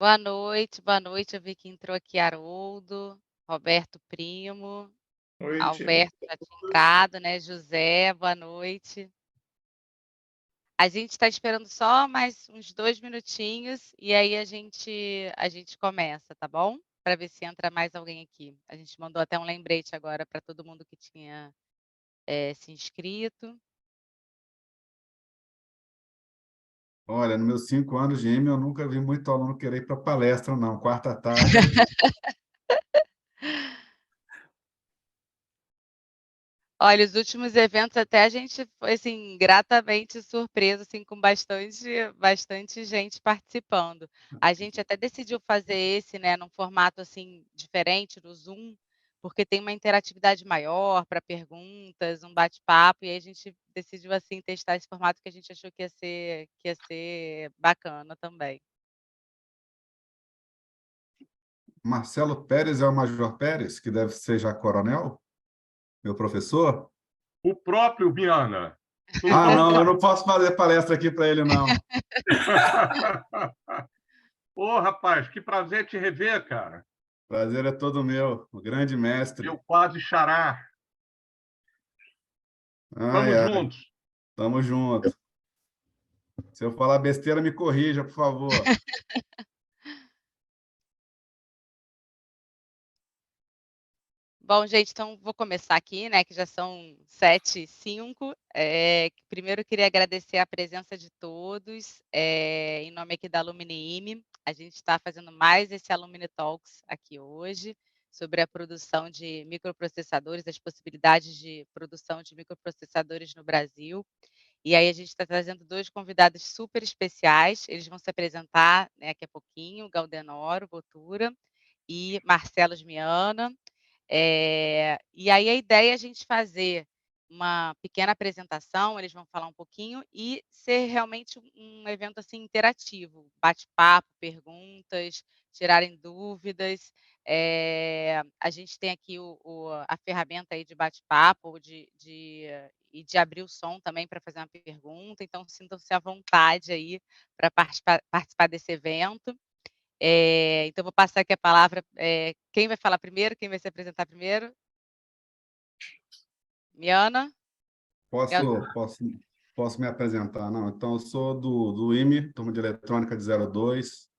Boa noite. Eu vi que entrou aqui Haroldo, Roberto Primo, Noite. Alberto já tinha entrado, né? José, boa noite. A gente está esperando só mais uns 2 minutinhos e aí a gente começa, tá bom? Para ver se entra mais alguém aqui. A gente mandou até um lembrete agora para todo mundo que tinha se inscrito. Olha, nos meus 5 anos de IME, eu nunca vi muito aluno querer ir para palestra, não. Quarta tarde é difícil. Olha, os últimos eventos até a gente foi, assim, gratamente surpreso, assim, com bastante gente participando. A gente até decidiu fazer esse, né, num formato, assim, diferente do Zoom, porque tem uma interatividade maior para perguntas, um bate-papo, e aí a gente decidiu, assim, testar esse formato que a gente achou que ia ser bacana também. Marcelo Pérez é o Major Pérez, que deve ser já coronel, meu professor. O próprio Viana. Tudo Ah, bom, não, eu cara? não posso fazer palestra aqui para ele, não. Ô, rapaz, que prazer te rever, cara. Prazer é todo meu, o grande Meu mestre. quase xará. Ai, Vamos ai, juntos. tamo junto. Se eu falar besteira, me corrija, por favor. Bom, gente, então vou começar aqui, né, que já são 7h05. Primeiro eu queria agradecer a presença de todos, em nome aqui da Alumni IME. A gente está fazendo mais esse Alumni Talks aqui hoje, sobre a produção de microprocessadores, as possibilidades de produção de microprocessadores no Brasil. E aí a gente está trazendo 2 convidados super especiais, eles vão se apresentar, né, daqui a pouquinho, Galdenoro Botura e Marcelo Miana. E aí a ideia é a gente fazer uma pequena apresentação, eles vão falar um pouquinho e ser realmente um evento, assim, interativo, bate-papo, perguntas, tirarem dúvidas. A gente tem aqui a ferramenta aí de bate-papo, de abrir o som também para fazer uma pergunta, então sintam-se à vontade aí para participar desse evento. Então vou passar aqui a palavra, quem vai falar primeiro? Quem vai se apresentar primeiro? Miana? Posso me apresentar? Não, então eu sou do IME, turma de eletrônica de 02.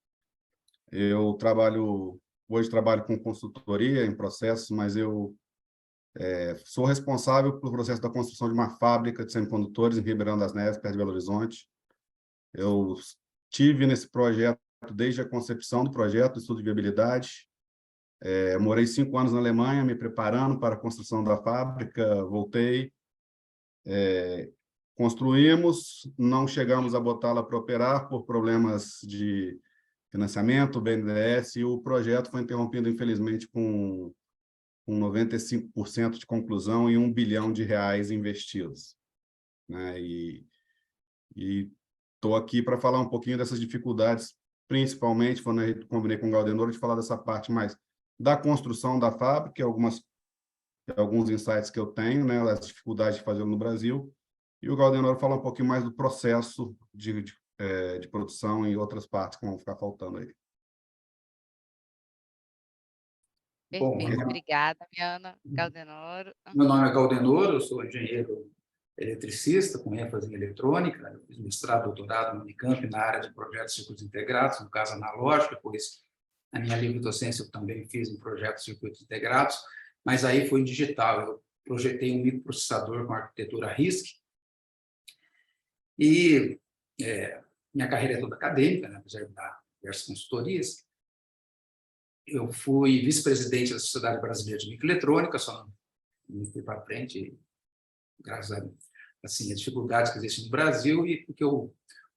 Hoje trabalho com consultoria em processos, mas eu sou responsável pelo processo da construção de uma fábrica de semicondutores em Ribeirão das Neves, perto de Belo Horizonte. Eu tive nesse projeto desde a concepção do projeto, estudo de viabilidade. Morei 5 anos na Alemanha, me preparando para a construção da fábrica, voltei. Construímos, não chegamos a botá-la para operar por problemas de financiamento, BNDES, e o projeto foi interrompido, infelizmente, com 95% de conclusão e R$ 1 bilhão investidos, né? E estou aqui para falar um pouquinho dessas dificuldades, principalmente quando eu combinei com o Galdenoro de falar dessa parte mais da construção da fábrica, alguns insights que eu tenho, né, as dificuldades de fazê-lo no Brasil, e o Galdenoro fala um pouquinho mais do processo de produção em outras partes que vão ficar faltando aí. Bom, Perfeito, obrigada, Miana. Galdenoro. meu nome é Galdenoro, eu sou engenheiro eletricista com ênfase em eletrônica. Eu fiz mestrado, doutorado no Unicamp na área de projetos de circuitos integrados, no caso analógico, depois na minha livre docência eu também fiz em projetos de circuitos integrados, mas aí foi digital. Eu projetei um microprocessador com arquitetura RISC e minha carreira é toda acadêmica, né, apesar de dar diversas consultorias. Eu fui vice-presidente da Sociedade Brasileira de Microeletrônica, só não fui para frente, graças a assim, as dificuldades que existem no Brasil, e porque o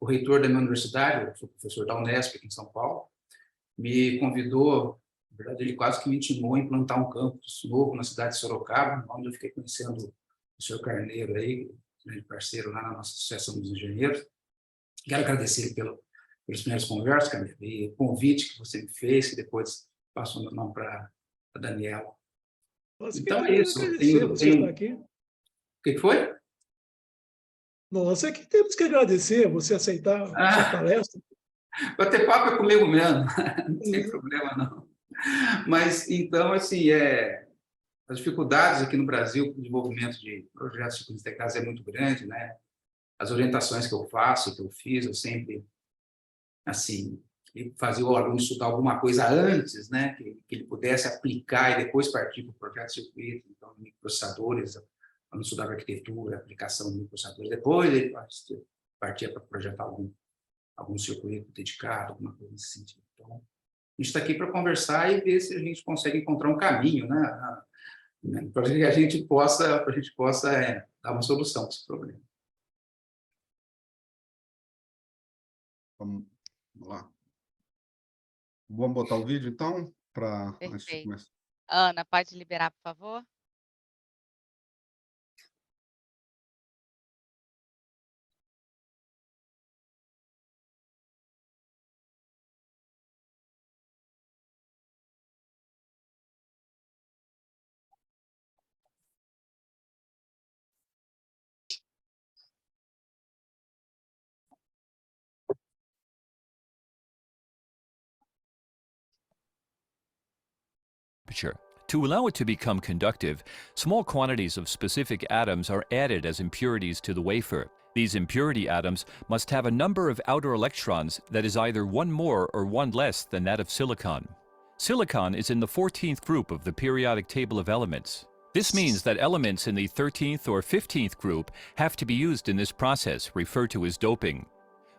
reitor da minha universidade, eu sou professor da Unesp, aqui em São Paulo, me convidou, na verdade, ele quase que me intimou a implantar um campus novo na cidade de Sorocaba, onde eu fiquei conhecendo o senhor Carneiro, aí, grande parceiro lá na nossa Associação dos Engenheiros. Quero agradecer pelas primeiras conversas, Carneiro, e o convite que você me fez, que depois passou meu nome para a Daniela. Nós que Então é temos isso. que agradecer você estar aqui. O que foi? Nós é que temos que agradecer você aceitar a sua palestra. Bater papo é comigo mesmo, não tem problema não. Mas, então, assim, as dificuldades aqui no Brasil para o desenvolvimento de projetos de circuitos integrados é muito grande, né? As orientações que eu faço, que eu fiz, eu sempre, assim, fazia o aluno estudar alguma coisa antes, né? Que ele pudesse aplicar e depois partir para o projeto de circuito, então, microprocessadores, quando estudava arquitetura, aplicação de microprocessadores, depois ele partia para projetar algum circuito dedicado, alguma coisa nesse sentido. Então, a gente está aqui para conversar e ver se a gente consegue encontrar um caminho, né? Para que a gente possa dar uma solução para esse problema. Vamos lá. Vamos botar o vídeo, então, para antes de Perfeito. começar. Ana, pode liberar, por favor? To allow it to become conductive, small quantities of specific atoms are added as impurities to the wafer. These impurity atoms must have a number of outer electrons that is either one more or one less than that of silicon. Silicon is in the 14th group of the periodic table of elements. This means that elements in the 13th or 15th group have to be used in this process, referred to as doping.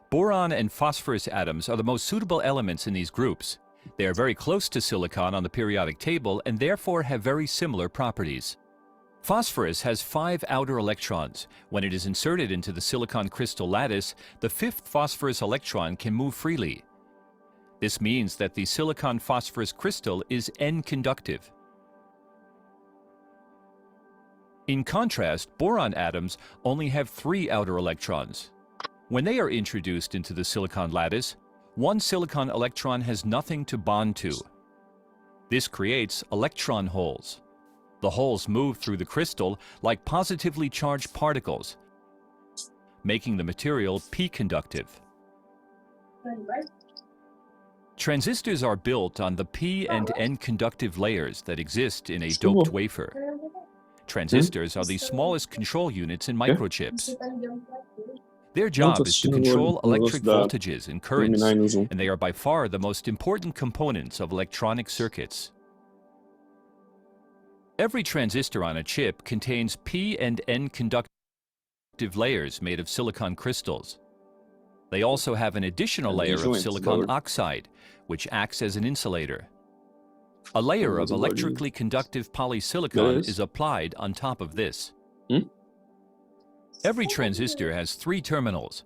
Boron and phosphorus atoms are the most suitable elements in these groups. They are very close to silicon on the periodic table and therefore have very similar properties. Phosphorus has 5 outer electrons. When it is inserted into the silicon crystal lattice, the 5th phosphorus electron can move freely. This means that the silicon phosphorus crystal is N-conductive. In contrast, boron atoms only have 3 outer electrons. When they are introduced into the silicon lattice, one silicon electron has nothing to bond to. This creates electron holes. The holes move through the crystal like positively charged particles, making the material p-conductive. Transistors are built on the p and n-conductive layers that exist in a doped wafer. Transistors are the smallest control units in microchips. Their job is to control electric voltages and currents, and they are by far the most important components of electronic circuits. Every transistor on a chip contains p and n conductive layers made of silicon crystals. They also have an additional layer of silicon oxide, which acts as an insulator. A layer of electrically conductive polysilicon is applied on top of this. Every transistor has 3 terminals.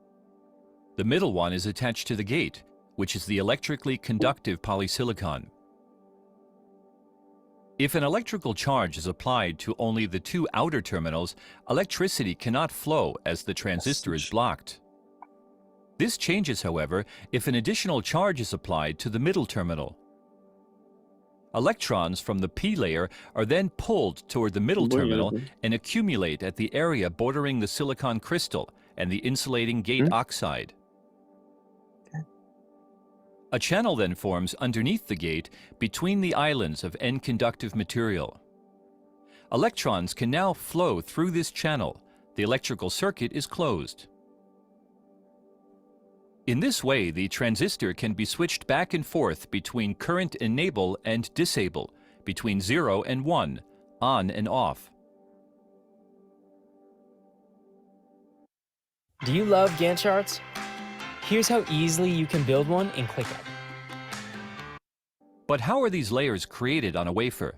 The middle one is attached to the gate, which is the electrically conductive polysilicon. If an electrical charge is applied to only the 2 outer terminals, electricity cannot flow as the transistor is blocked. This changes, however, if an additional charge is applied to the middle terminal. Electrons from the p layer are then pulled toward the middle terminal and accumulate at the area bordering the silicon crystal and the insulating gate oxide. A channel then forms underneath the gate between the islands of N-conductive material. Electrons can now flow through this channel. The electrical circuit is closed. In this way, the transistor can be switched back and forth between current enable and disable, between 0 and 1, on and off. Do you love Gantt charts? Here's how easily you can build one in ClickUp. But how are these layers created on a wafer?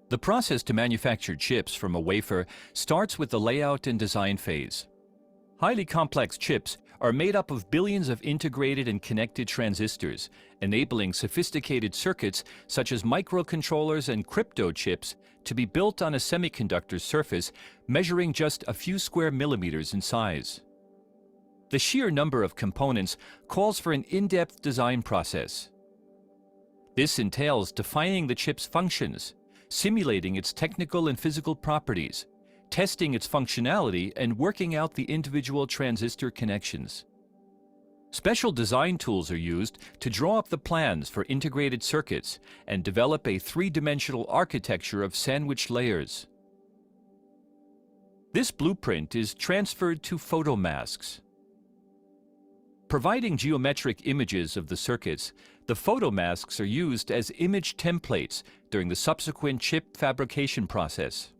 The process to manufacture chips from a wafer starts with the layout and design phase. Highly complex chips are made up of billions of integrated and connected transistors, enabling sophisticated circuits such as microcontrollers and crypto chips to be built on a semiconductor surface measuring just a few square millimeters in size. The sheer number of components calls for an in-depth design process. This entails defining the chip's functions, simulating its technical and physical properties, testing its functionality, and working out the individual transistor connections. Special design tools are used to draw up the plans for integrated circuits and develop a three-dimensional architecture of sandwiched layers. This blueprint is transferred to photomasks. Providing geometric images of the circuits, the photomasks are used as image templates during the subsequent chip fabrication process.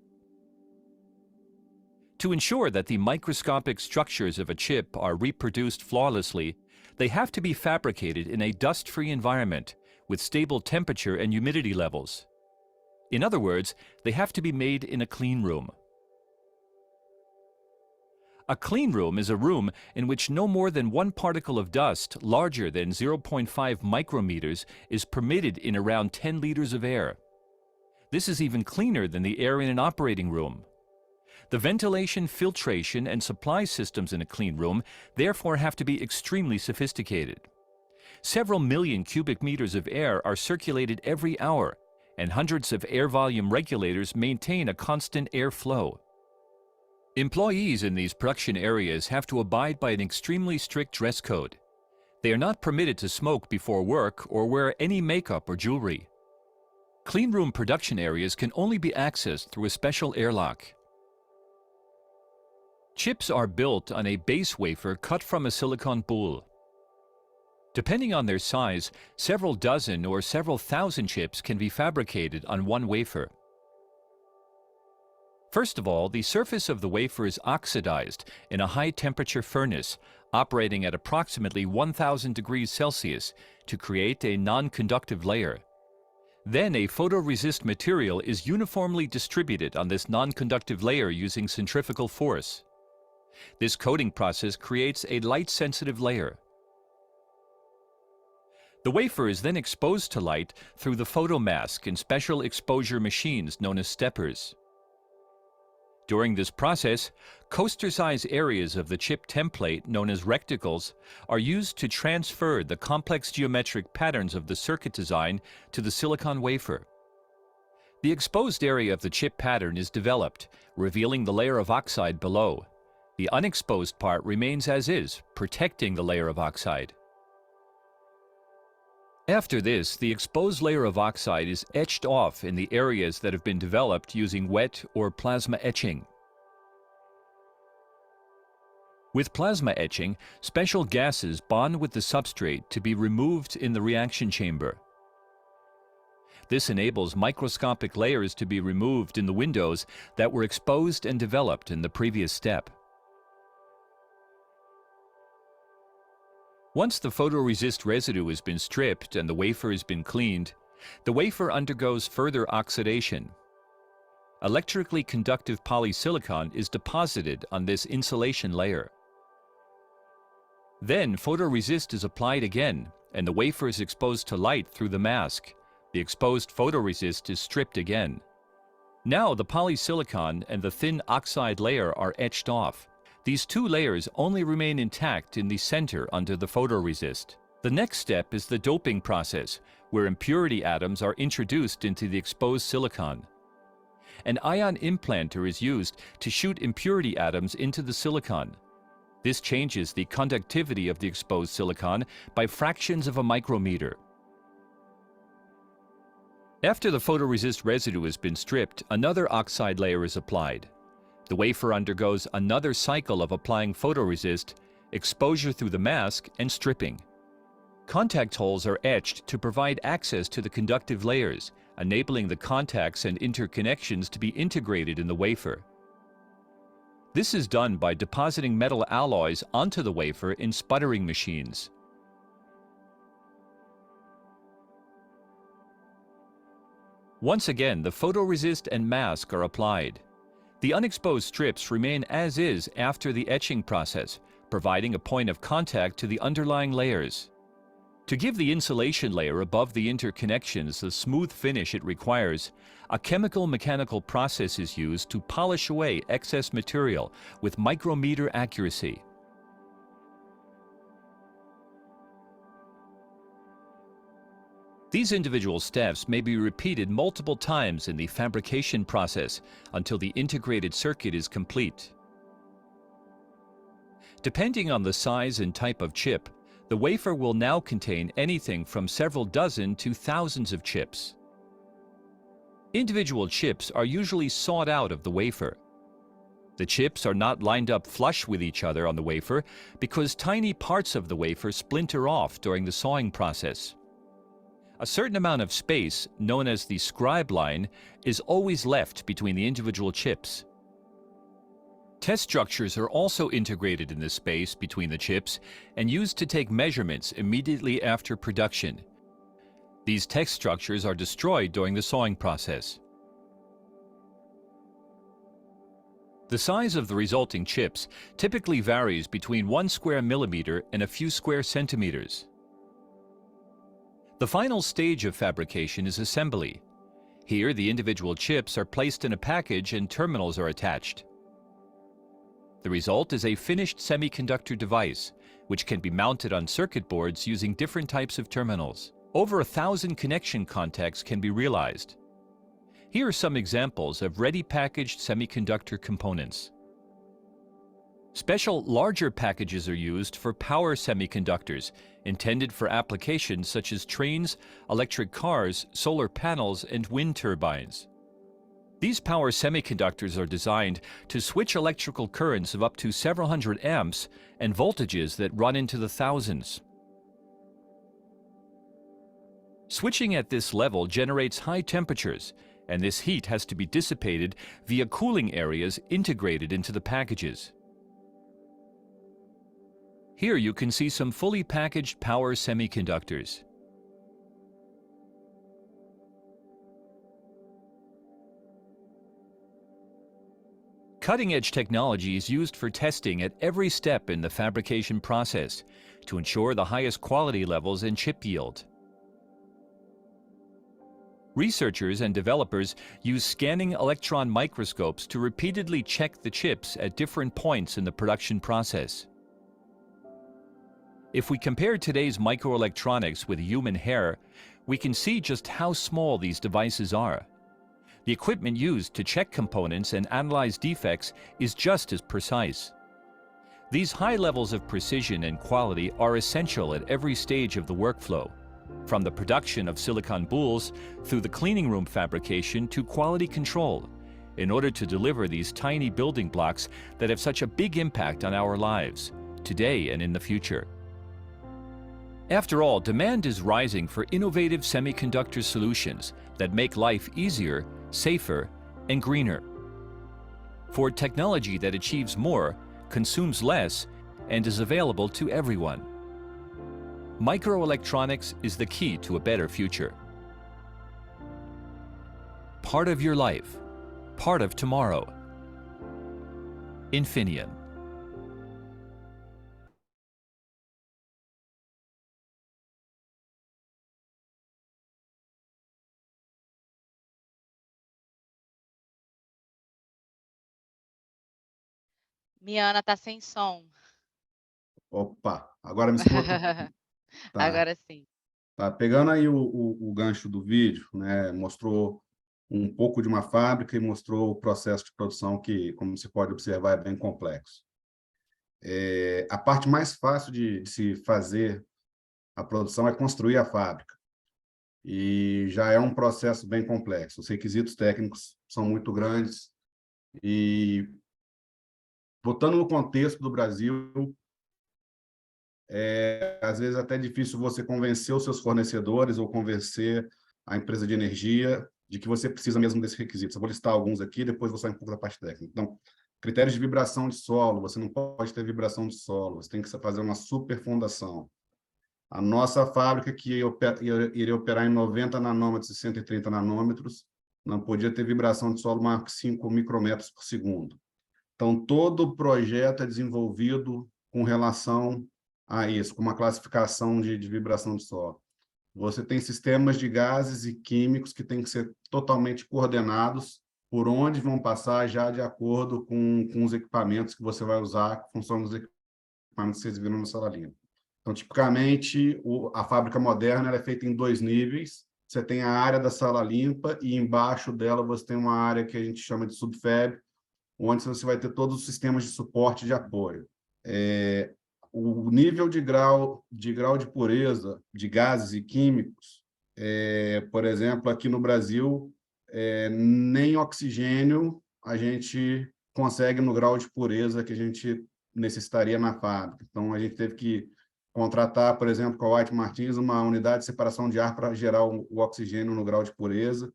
To ensure that the microscopic structures of a chip are reproduced flawlessly, they have to be fabricated in a dust-free environment with stable temperature and humidity levels. In other words, they have to be made in a clean room. A clean room is a room in which no more than one particle of dust larger than 0.5 micrometers is permitted in around 10 liters of air. This is even cleaner than the air in an operating room. The ventilation, filtration, and supply systems in a clean room therefore have to be extremely sophisticated. Several million cubic meters of air are circulated every hour, and hundreds of air volume regulators maintain a constant air flow. Employees in these production areas have to abide by an extremely strict dress code. They are not permitted to smoke before work or wear any makeup or jewelry. Cleanroom production areas can only be accessed through a special airlock. Chips are built on a base wafer cut from a silicon boule. Depending on their size, several dozen or several thousand chips can be fabricated on one wafer. First of all, the surface of the wafer is oxidized in a high-temperature furnace operating at approximately 1000 degrees Celsius to create a non-conductive layer. Then a photoresist material is uniformly distributed on this non-conductive layer using centrifugal force. This coating process creates a light-sensitive layer. The wafer is then exposed to light through the photomask in special exposure machines known as steppers. During this process, coaster-size areas of the chip template, known as reticles, are used to transfer the complex geometric patterns of the circuit design to the silicon wafer. The exposed area of the chip pattern is developed, revealing the layer of oxide below. The unexposed part remains as is, protecting the layer of oxide. After this, the exposed layer of oxide is etched off in the areas that have been developed using wet or plasma etching. With plasma etching, special gases bond with the substrate to be removed in the reaction chamber. This enables microscopic layers to be removed in the windows that were exposed and developed in the previous step. Once the photoresist residue has been stripped and the wafer has been cleaned, the wafer undergoes further oxidation. Electrically conductive polysilicon is deposited on this insulation layer. Then photoresist is applied again, and the wafer is exposed to light through the mask. The exposed photoresist is stripped again. Now the polysilicon and the thin oxide layer are etched off. These two layers only remain intact in the center under the photoresist. The next step is the doping process, where impurity atoms are introduced into the exposed silicon. An ion implanter is used to shoot impurity atoms into the silicon. This changes the conductivity of the exposed silicon by fractions of a micrometer. After the photoresist residue has been stripped, another oxide layer is applied. The wafer undergoes another cycle of applying photoresist, exposure through the mask, and stripping. Contact holes are etched to provide access to the conductive layers, enabling the contacts and interconnections to be integrated in the wafer. This is done by depositing metal alloys onto the wafer in sputtering machines. Once again, the photoresist and mask are applied. The unexposed strips remain as is after the etching process, providing a point of contact to the underlying layers. To give the insulation layer above the interconnections the smooth finish it requires, a chemical-mechanical process is used to polish away excess material with micrometer accuracy. These individual steps may be repeated multiple times in the fabrication process until the integrated circuit is complete. Depending on the size and type of chip, The wafer will now contain anything from several dozen to thousands of chips. Individual chips are usually sawed out of the wafer. The chips are not lined up flush with each other on the wafer because tiny parts of the wafer splinter off during the sawing process. A certain amount of space, known as the scribe line, is always left between the individual chips. Test structures are also integrated in the space between the chips and used to take measurements immediately after production. These test structures are destroyed during the sawing process. The size of the resulting chips typically varies between 1 square millimeter and a few square centimeters. The final stage of fabrication is assembly. Here, the individual chips are placed in a package and terminals are attached. The result is a finished semiconductor device, which can be mounted on circuit boards using different types of terminals. Over 1,000 connection contacts can be realized. Here are some examples of ready-packaged semiconductor components. Special larger packages are used for power semiconductors, intended for applications such as trains, electric cars, solar panels, and wind turbines. These power semiconductors are designed to switch electrical currents of up to several hundred amps and voltages that run into the thousands. Switching at this level generates high temperatures, and this heat has to be dissipated via cooling areas integrated into the packages. Here you can see some fully packaged power semiconductors. Cutting-edge technology is used for testing at every step in the fabrication process to ensure the highest quality levels and chip yield. Researchers and developers use scanning electron microscopes to repeatedly check the chips at different points in the production process. If we compare today's microelectronics with human hair, we can see just how small these devices are. The equipment used to check components and analyze defects is just as precise. These high levels of precision and quality are essential at every stage of the workflow, from the production of silicon boules through the cleaning room fabrication to quality control, in order to deliver these tiny building blocks that have such a big impact on our lives, today and in the future. After all, demand is rising for innovative semiconductor solutions that make life easier, safer, and greener. For technology that achieves more, consumes less, and is available to everyone. Microelectronics is the key to a better future. Part of your life, part of tomorrow. Infineon. Miana tá sem som. Opa, agora me escuta. Tá. Agora sim. Tá, pegando aí o gancho do vídeo, né, mostrou um pouco de uma fábrica e mostrou o processo de produção que, como se pode observar, é bem complexo. A parte mais fácil de se fazer a produção é construir a fábrica. E já é um processo bem complexo. Os requisitos técnicos são muito grandes e, botando no contexto do Brasil, às vezes até difícil você convencer os seus fornecedores ou convencer a empresa de energia de que você precisa mesmo desses requisitos. Eu vou listar alguns aqui, depois vou sair um pouco da parte técnica. Então, critérios de vibração de solo, você não pode ter vibração de solo, você tem que fazer uma superfundação. A nossa fábrica, que iria operar em 90 nanômetros e 130 nanômetros, não podia ter vibração de solo maior que 5 micrometros por segundo. Então, todo o projeto é desenvolvido com relação a isso, com uma classificação de vibração de solo. Você tem sistemas de gases e químicos que têm que ser totalmente coordenados por onde vão passar já de acordo com os equipamentos que você vai usar, que funcionam os equipamentos que vocês viram na sala limpa. Então, tipicamente, a fábrica moderna ela é feita em 2 níveis. Você tem a área da sala limpa e embaixo dela você tem uma área que a gente chama de subfab, onde você vai ter todos os sistemas de suporte e de apoio. o nível de grau de pureza de gases e químicos, por exemplo, aqui no Brasil, nem oxigênio a gente consegue no grau de pureza que a gente necessitaria na fábrica. Então, a gente teve que contratar, por exemplo, com a White Martins, uma unidade de separação de ar para gerar o oxigênio no grau de pureza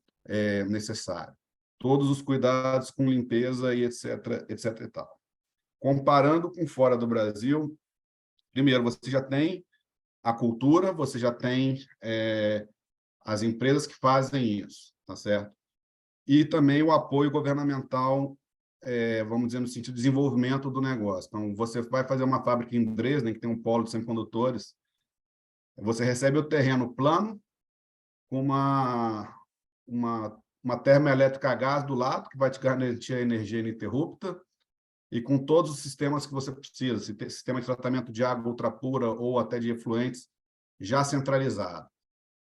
necessário. Todos os cuidados com limpeza e etc, etc e tal. Comparando com fora do Brasil, primeiro, você já tem a cultura, você já tem as empresas que fazem isso, tá certo? E também o apoio governamental, vamos dizer, no sentido de desenvolvimento do negócio. Então, você vai fazer uma fábrica em Dresden, que tem um polo de semicondutores, você recebe o terreno plano, com uma termoelétrica a gás do lado, que vai te garantir a energia ininterrupta, e com todos os sistemas que você precisa, sistema de tratamento de água ultrapura ou até de efluentes, já centralizado.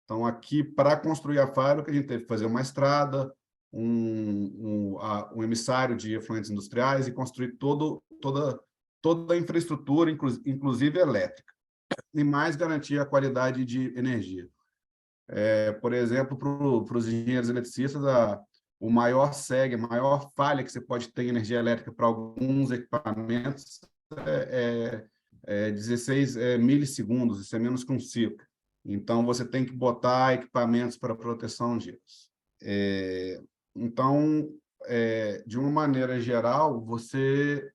Então, aqui, para construir a fábrica, a gente teve que fazer uma estrada, um emissário de efluentes industriais e construir toda a infraestrutura, inclusive elétrica, e mais garantir a qualidade de energia. Por exemplo, para os engenheiros eletricistas, o maior SEG, a maior falha que você pode ter em energia elétrica para alguns equipamentos é 16 milissegundos, isso é menos que um ciclo. Então, você tem que botar equipamentos para proteção disso. Então, de uma maneira geral, você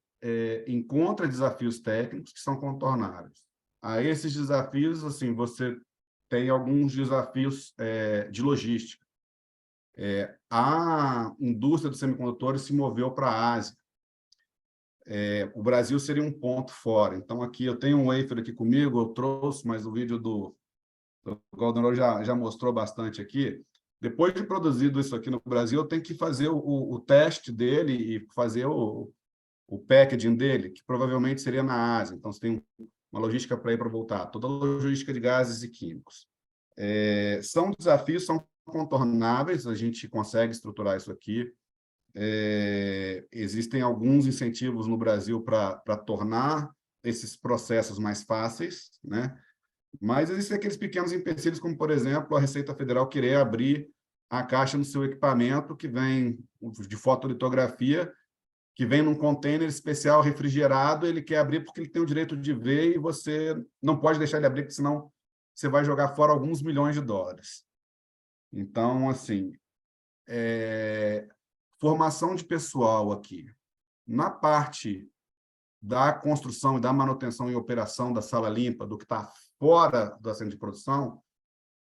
encontra desafios técnicos que são contornáveis. A esses desafios, assim, você tem alguns desafios de logística. A indústria dos semicondutores se moveu para a Ásia. O Brasil seria um ponto fora. Então, aqui eu tenho um wafer aqui comigo, eu trouxe, mas o vídeo do Galdenor já mostrou bastante aqui. Depois de produzido isso aqui no Brasil, eu tenho que fazer o teste dele e fazer o packaging dele, que provavelmente seria na Ásia. Então, você tem uma logística para ir para voltar, toda a logística de gases e químicos. São desafios, são contornáveis, a gente consegue estruturar isso aqui. Existem alguns incentivos no Brasil para tornar esses processos mais fáceis, né? Mas existem aqueles pequenos empecilhos, como, por exemplo, a Receita Federal querer abrir a caixa no seu equipamento que vem de fotolitografia, que vem num container especial refrigerado, ele quer abrir porque ele tem o direito de ver e você não pode deixar ele abrir, porque senão você vai jogar fora alguns milhões de dólares. Então, assim, formação de pessoal aqui. Na parte da construção e da manutenção e operação da sala limpa, do que está fora da centro de produção,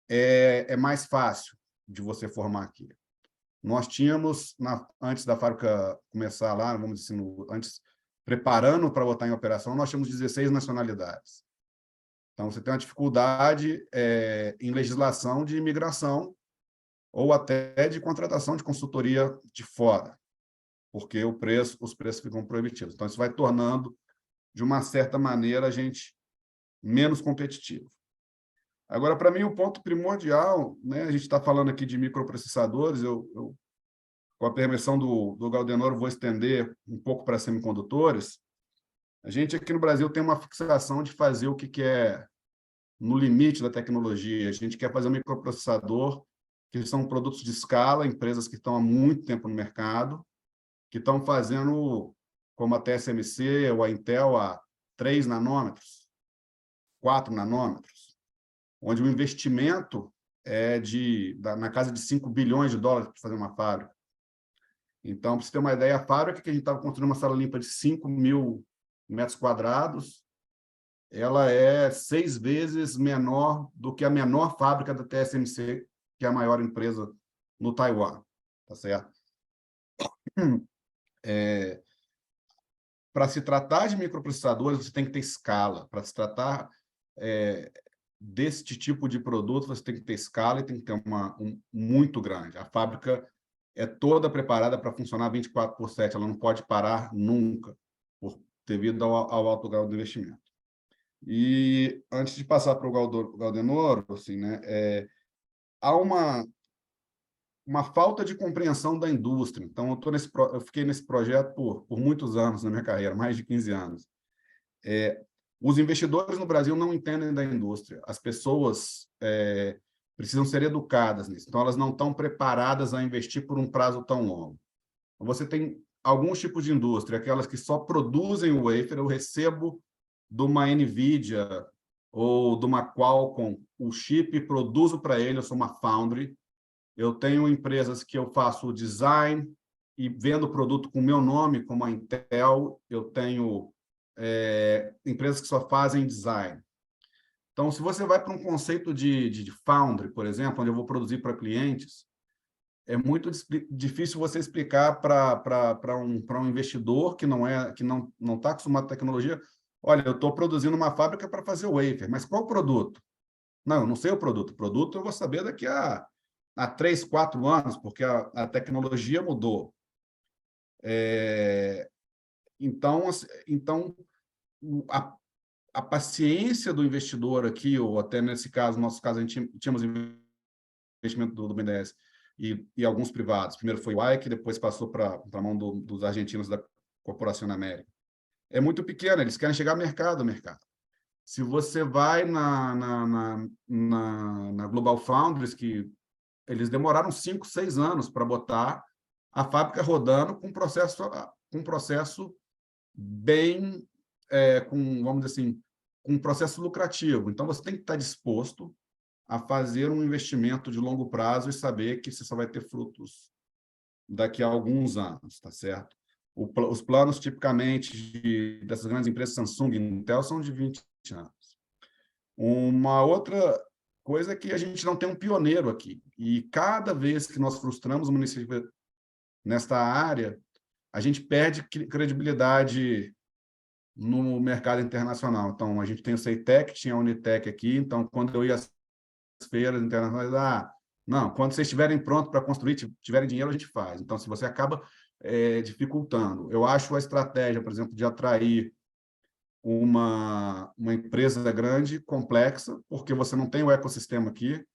é mais fácil de você formar aqui. Nós tínhamos, antes da fábrica começar lá, vamos dizer assim, antes, preparando para botar em operação, nós tínhamos 16 nacionalidades. Então, você tem uma dificuldade em legislação de imigração ou até de contratação de consultoria de fora, porque os preços ficam proibitivos. Então, isso vai tornando, de uma certa maneira, a gente menos competitivo. Agora, para mim, o ponto primordial, né, a gente está falando aqui de microprocessadores, eu com a permissão do Galdenor, vou estender um pouco para semicondutores. A gente aqui no Brasil tem uma fixação de fazer o que é no limite da tecnologia. A gente quer fazer um microprocessador, que são produtos de escala, empresas que estão há muito tempo no mercado, que estão fazendo, como a TSMC ou a Intel, a 3 nanômetros, 4 nanômetros, onde o investimento na casa de 5 bilhões de dólares para fazer uma fábrica. Então, para você ter uma ideia, a fábrica que a gente estava construindo uma sala limpa de 5 mil metros quadrados, ela é 6 vezes menor do que a menor fábrica da TSMC, que é a maior empresa no Taiwan. Tá certo? Para se tratar de microprocessadores, você tem que ter escala. Para se tratar deste tipo de produto, você tem que ter escala e tem que ter muito grande. A fábrica é toda preparada para funcionar 24/7, ela não pode parar nunca, devido ao alto grau de investimento. E, antes de passar para o Galdenor, assim, né, há uma falta de compreensão da indústria. Então, eu fiquei nesse projeto por muitos anos na minha carreira, mais de 15 anos. Os investidores no Brasil não entendem da indústria. As pessoas precisam ser educadas nisso. Então, elas não estão preparadas a investir por um prazo tão longo. Você tem alguns tipos de indústria, aquelas que só produzem o wafer. Eu recebo de uma NVIDIA ou de uma Qualcomm o chip e produzo para ele, eu sou uma foundry. Eu tenho empresas que eu faço o design e vendo o produto com o meu nome, como a Intel. Eu tenho empresas que só fazem design. Então, se você vai para um conceito de foundry, por exemplo, onde eu vou produzir para clientes, é muito difícil você explicar para um investidor que não está acostumado à tecnologia: olha, eu estou produzindo uma fábrica para fazer o wafer, mas qual produto? Não, eu não sei o produto. O produto eu vou saber daqui a 3, 4 anos, porque a tecnologia mudou. Então, a paciência do investidor aqui, ou até nesse caso, no nosso caso, a gente tínhamos investimento do BNDES e alguns privados. Primeiro foi o Ike, depois passou para a mão dos argentinos da Corporação América. É muito pequeno, eles querem chegar ao mercado. Se você vai na Global Foundries, que eles demoraram 5, 6 anos para botar a fábrica rodando com um processo bem, vamos dizer assim, um processo lucrativo. Então, você tem que estar disposto a fazer um investimento de longo prazo e saber que você só vai ter frutos daqui a alguns anos, tá certo? Os planos, tipicamente, dessas grandes empresas, Samsung e Intel, são de 20 anos. Uma outra coisa é que a gente não tem um pioneiro aqui. E cada vez que nós frustramos o município nesta área, a gente perde credibilidade no mercado internacional. Então, a gente tem o CEITEC, tinha a Unitec aqui. Então, quando eu ia às feiras internacionais, não, quando vocês estiverem prontos para construir, tiverem dinheiro, a gente faz. Então, se você acaba dificultando. Eu acho a estratégia, por exemplo, de atrair uma empresa grande, complexa, porque você não tem o ecossistema aqui.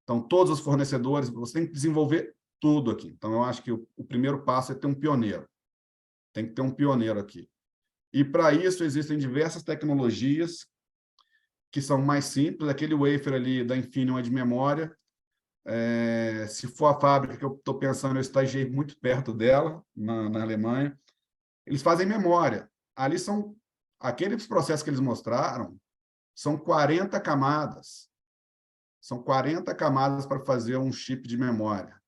Então, todos os fornecedores, você tem que desenvolver tudo aqui. Então, eu acho que o primeiro passo é ter um pioneiro. Tem que ter um pioneiro aqui. E, para isso, existem diversas tecnologias que são mais simples. Aquele wafer ali da Infineon é de memória. Se for a fábrica que eu estou pensando, eu estagiei muito perto dela, na Alemanha. Eles fazem memória. Ali são aqueles processos que eles mostraram, são 40 camadas. São 40 camadas para fazer um chip de memória.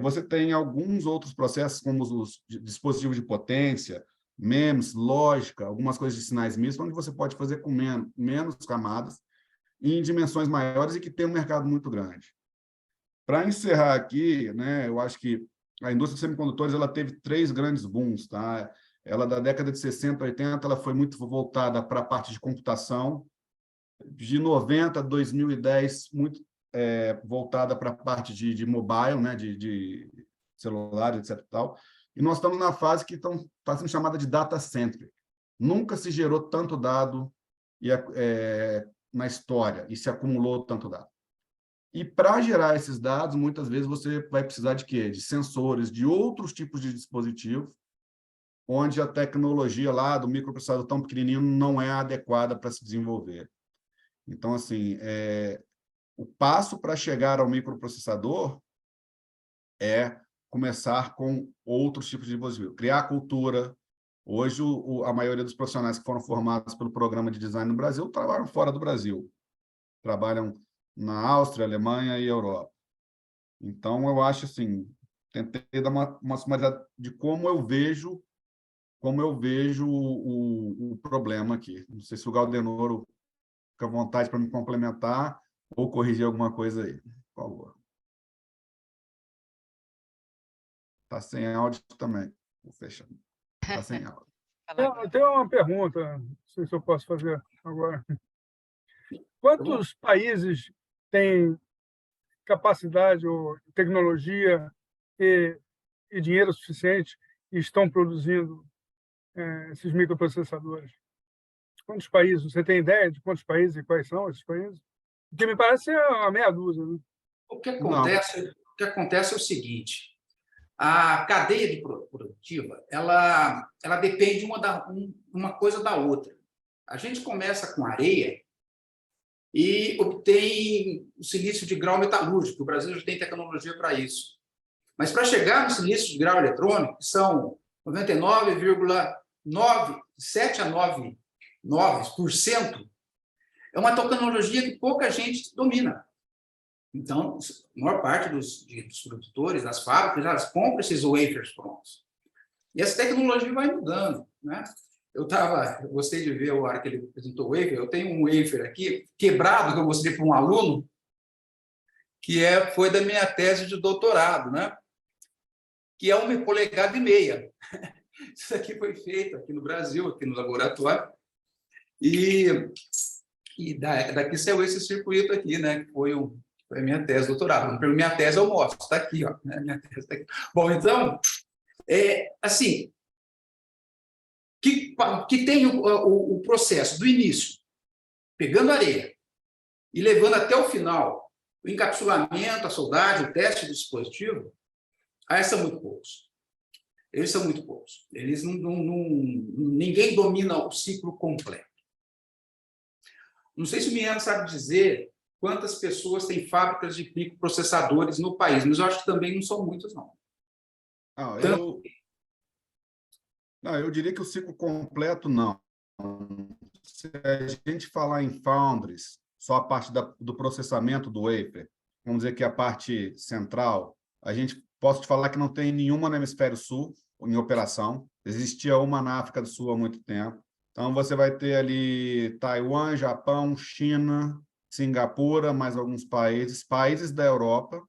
Você tem alguns outros processos, como os dispositivos de potência, MEMS, lógica, algumas coisas de sinais mistos, onde você pode fazer com menos camadas e em dimensões maiores e que tem um mercado muito grande. Para encerrar aqui, né, eu acho que a indústria de semicondutores ela teve 3 grandes booms. Tá? Ela, da década de 60, 80, ela foi muito voltada para a parte de computação. De 90 a 2010, muito voltada para a parte de mobile, né, de celular, etc. Tal. E nós estamos na fase que está sendo chamada de data centric. Nunca se gerou tanto dado na história e se acumulou tanto dado. E, para gerar esses dados, muitas vezes você vai precisar de quê? De sensores, de outros tipos de dispositivos, onde a tecnologia lá do microprocessador tão pequenininho não é adequada para se desenvolver. Então, assim, o passo para chegar ao microprocessador é começar com outros tipos de dispositivo, criar cultura. Hoje, a maioria dos profissionais que foram formados pelo programa de design no Brasil trabalham fora do Brasil. Trabalham na Áustria, Alemanha e Europa. Então, eu acho assim, tentei dar uma sumarizada de como eu vejo o problema aqui. Não sei se o Galdenoro fica à vontade para me complementar ou corrigir alguma coisa aí, por favor. Está sem áudio também. Vou fechar. Está sem áudio. Eu tenho uma pergunta, não sei se eu posso fazer agora. Quantos países têm capacidade ou tecnologia e dinheiro suficiente e estão produzindo esses microprocessadores? Quantos países? Você tem ideia de quantos países e quais são esses países? Porque me parece uma meia dúzia. Né? O que acontece é o seguinte: a cadeia produtiva ela depende uma coisa da outra. A gente começa com areia e obtém o silício de grau metalúrgico. O Brasil já tem tecnologia para isso. Mas para chegar no silício de grau eletrônico, que são 99,7 a 99%, é uma tecnologia que pouca gente domina. Então, a maior parte dos produtores, das fábricas, elas compram esses wafers prontos. E essa tecnologia vai mudando, né? Eu gostei de ver a hora que ele apresentou o wafer. Eu tenho um wafer aqui, quebrado, que eu mostrei para um aluno, que foi da minha tese de doutorado, né? Que é 1,5 polegadas. Isso aqui foi feito aqui no Brasil, aqui no laboratório. E daqui saiu esse circuito aqui, né? Que foi a minha tese de doutorado. Minha tese eu mostro, está aqui, ó. Minha tese está aqui. Bom, então, assim, que tem o processo do início, pegando areia e levando até o final, o encapsulamento, a soldagem, o teste do dispositivo, aí são muito poucos. Eles são muito poucos. Eles ninguém domina o ciclo completo. Não sei se o Miano sabe dizer quantas pessoas têm fábricas de microprocessadores no país, mas eu acho que também não são muitas, não. Eu diria que o ciclo completo, não. Se a gente falar em foundries, só a parte do processamento do wafer, vamos dizer que a parte central, posso te falar que não tem nenhuma no hemisfério sul em operação. Existia uma na África do Sul há muito tempo. Então, você vai ter ali Taiwan, Japão, China, Singapura, mais alguns países da Europa.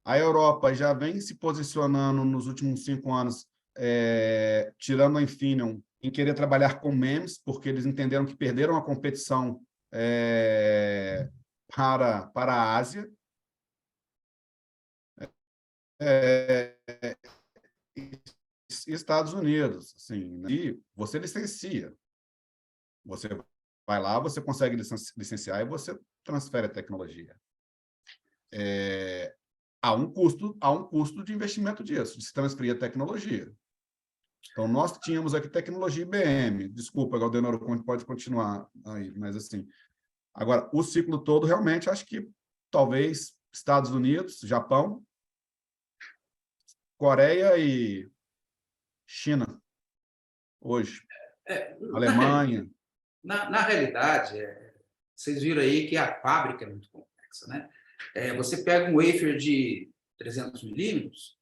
A Europa já vem se posicionando nos últimos 5 anos, tirando a Infineon, em querer trabalhar com MEMS, porque eles entenderam que perderam a competição para a Ásia. Estados Unidos, assim, né? E você licencia. Você vai lá, você consegue licenciar e você transfere a tecnologia. Há um custo de investimento disso, de se transferir a tecnologia. Então, nós tínhamos aqui tecnologia IBM. Desculpa, Galdenoro, pode continuar aí, mas assim. Agora, o ciclo todo, realmente, acho que talvez Estados Unidos, Japão, Coreia e China, hoje. Alemanha. Na realidade, vocês viram aí que a fábrica é muito complexa, né? Você pega um wafer de 300 milímetros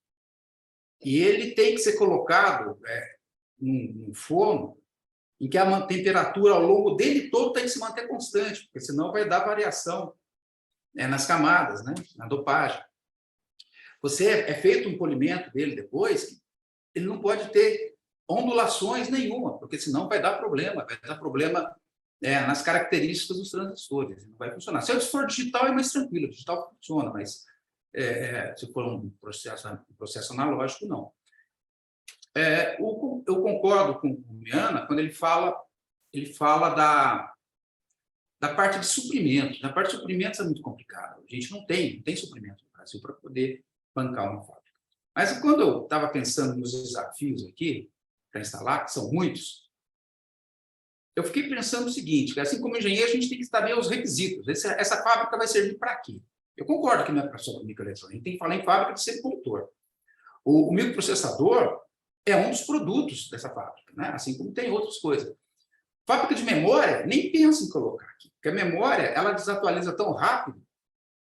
e ele tem que ser colocado num forno em que a temperatura ao longo dele todo tem que se manter constante, porque senão vai dar variação nas camadas, né? Na dopagem. É feito um polimento dele depois, que ele não pode ter ondulações nenhuma, porque senão vai dar problema nas características dos transistores, não vai funcionar. Se for digital, é mais tranquilo, digital funciona, mas se for um processo analógico, não. Eu concordo com o Miana quando ele fala da parte de suprimentos. Na parte de suprimentos é muito complicado. A gente não tem suprimento no Brasil para poder bancar uma fábrica. Mas quando eu estava pensando nos desafios aqui, para instalar, que são muitos, eu fiquei pensando o seguinte, que assim como engenheiro, a gente tem que saber os requisitos. Essa fábrica vai servir para quê? Eu concordo que não é só para microeletrônica, a gente tem que falar em fábrica de semicondutor. O microprocessador é um dos produtos dessa fábrica, né? Assim como tem outras coisas. Fábrica de memória, nem pensa em colocar aqui, porque a memória ela desatualiza tão rápido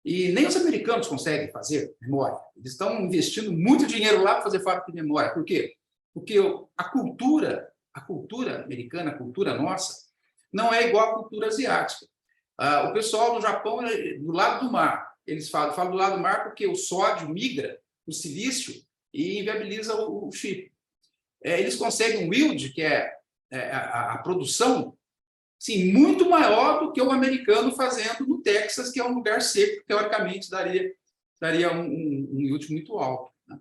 e nem os americanos conseguem fazer memória. Eles estão investindo muito dinheiro lá para fazer fábrica de memória. Por quê? Porque a cultura americana, a cultura nossa, não é igual à cultura asiática. O pessoal no Japão é do lado do mar. Eles falam do lado do mar porque o sódio migra o silício e inviabiliza o chip. Eles conseguem um yield, que é a produção, sim, muito maior do que o americano fazendo no Texas, que é um lugar seco, que teoricamente daria um yield muito alto, né?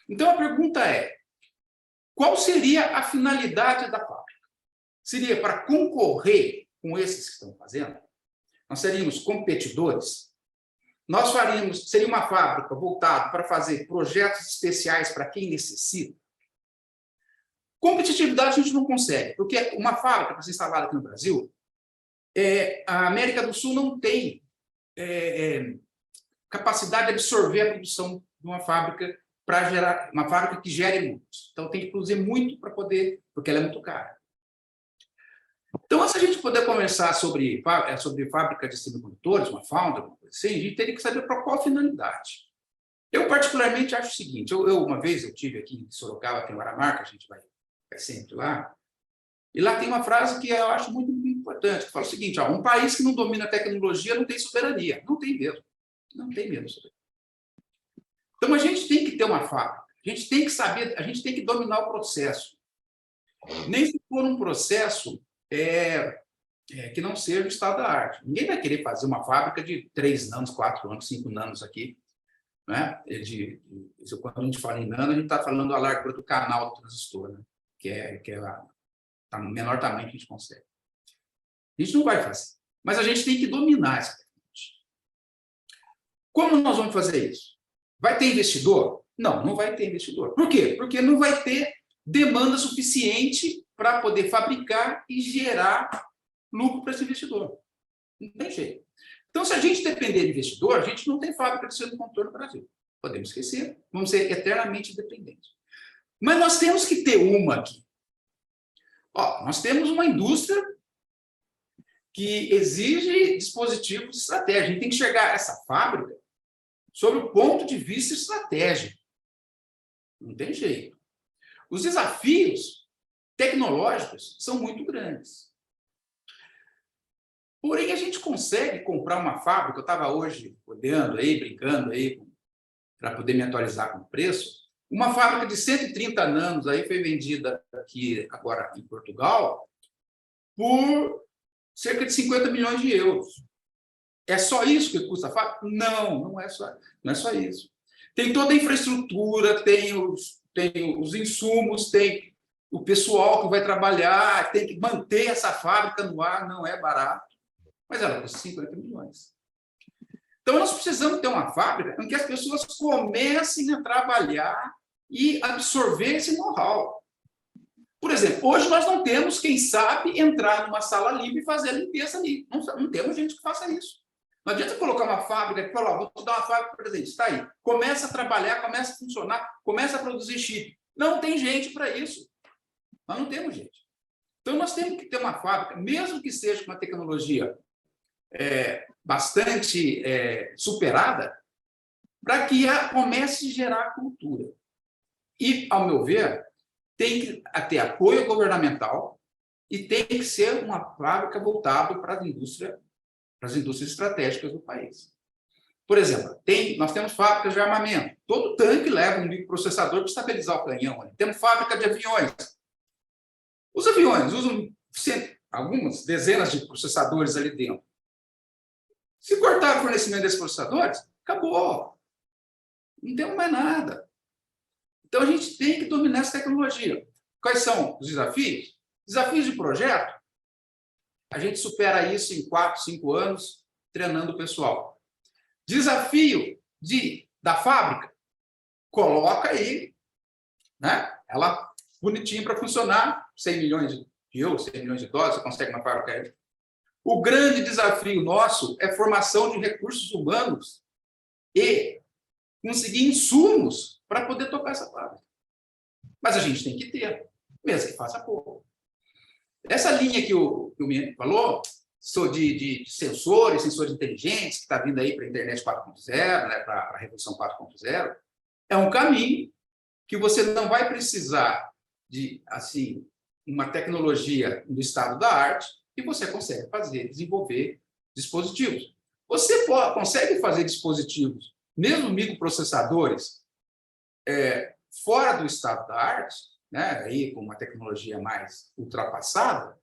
Então, a pergunta é, qual seria a finalidade da fábrica? Seria para concorrer com esses que estão fazendo? Nós seríamos competidores? Seria uma fábrica voltada para fazer projetos especiais para quem necessita? Competitividade a gente não consegue, porque uma fábrica para ser instalada aqui no Brasil, a América do Sul não tem capacidade de absorver a produção de uma fábrica para gerar uma fábrica que gere muito. Então, tem que produzir muito para poder, porque ela é muito cara. Então, se a gente puder conversar sobre fábrica de semicondutores, uma foundry, uma coisa assim, a gente teria que saber para qual finalidade. Eu, particularmente, acho o seguinte, uma vez eu tive aqui em Sorocaba, tem o Aramarca, a gente vai sempre lá, e lá tem uma frase que eu acho muito importante, que fala o seguinte, um país que não domina a tecnologia não tem soberania. Não tem mesmo. Não tem mesmo. Então, a gente tem que ter uma fábrica, a gente tem que saber, a gente tem que dominar o processo. Nem se for um processo que não seja o estado da arte. Ninguém vai querer fazer uma fábrica de 3 nanos, 4 anos, 5 nanos aqui. Né? Quando a gente fala em nano, a gente está falando da largura do canal do transistor, né? que é o menor tamanho que a gente consegue. A gente não vai fazer. Mas a gente tem que dominar essa tecnologia. Como nós vamos fazer isso? Vai ter investidor? Não, não vai ter investidor. Por quê? Porque não vai ter demanda suficiente para poder fabricar e gerar lucro para esse investidor. Não tem jeito. Então, se a gente depender de investidor, a gente não tem fábrica de semicondutor no Brasil. Podemos esquecer, vamos ser eternamente dependentes. Mas nós temos que ter uma aqui. Nós temos uma indústria que exige dispositivos estratégicos. A gente tem que enxergar essa fábrica sob o ponto de vista estratégico. Não tem jeito. Os desafios tecnológicos são muito grandes. Porém, a gente consegue comprar uma fábrica. Eu estava hoje olhando aí, brincando aí, para poder me atualizar com o preço. Uma fábrica de 130 nanos aí foi vendida aqui, agora em Portugal, por cerca de 50 milhões de euros. É só isso que custa a fábrica? Não, não é só isso. Tem toda a infraestrutura, tem os insumos, tem o pessoal que vai trabalhar, tem que manter essa fábrica no ar, não é barato. Mas ela custa 50 milhões. Então, nós precisamos ter uma fábrica em que as pessoas comecem a trabalhar e absorver esse know-how. Por exemplo, hoje nós não temos, quem sabe, entrar numa sala livre e fazer a limpeza ali. Não temos gente que faça isso. Não adianta colocar uma fábrica que fala, vou te dar uma fábrica presente, está aí. Começa a trabalhar, começa a funcionar, começa a produzir chip. Não tem gente para isso. Nós não temos gente. Então, nós temos que ter uma fábrica, mesmo que seja uma tecnologia bastante superada, para que comece a gerar cultura. E, ao meu ver, tem que ter apoio governamental e tem que ser uma fábrica voltada para as indústrias estratégicas do país. Por exemplo, nós temos fábricas de armamento. Todo tanque leva um microprocessador para estabilizar o canhão. Temos fábrica de aviões. Os aviões usam algumas dezenas de processadores ali dentro. Se cortar o fornecimento desses processadores, acabou. Não temos mais nada. Então, a gente tem que dominar essa tecnologia. Quais são os desafios? Desafios de projeto, a gente supera isso em 4, 5 anos, treinando o pessoal. Desafio da fábrica, coloca aí, né? Ela bonitinha para funcionar, 100 milhões de euros, 100 milhões de dólares, você consegue uma fábrica aí. O grande desafio nosso é formação de recursos humanos e conseguir insumos para poder tocar essa fábrica. Mas a gente tem que ter, mesmo que faça pouco. Essa linha que o menino falou, de sensores inteligentes, que está vindo aí para a internet 4.0, né, para a revolução 4.0, é um caminho que você não vai precisar de uma tecnologia do estado da arte e você consegue desenvolver dispositivos. Você consegue fazer dispositivos, mesmo microprocessadores, fora do estado da arte, né, aí com uma tecnologia mais ultrapassada,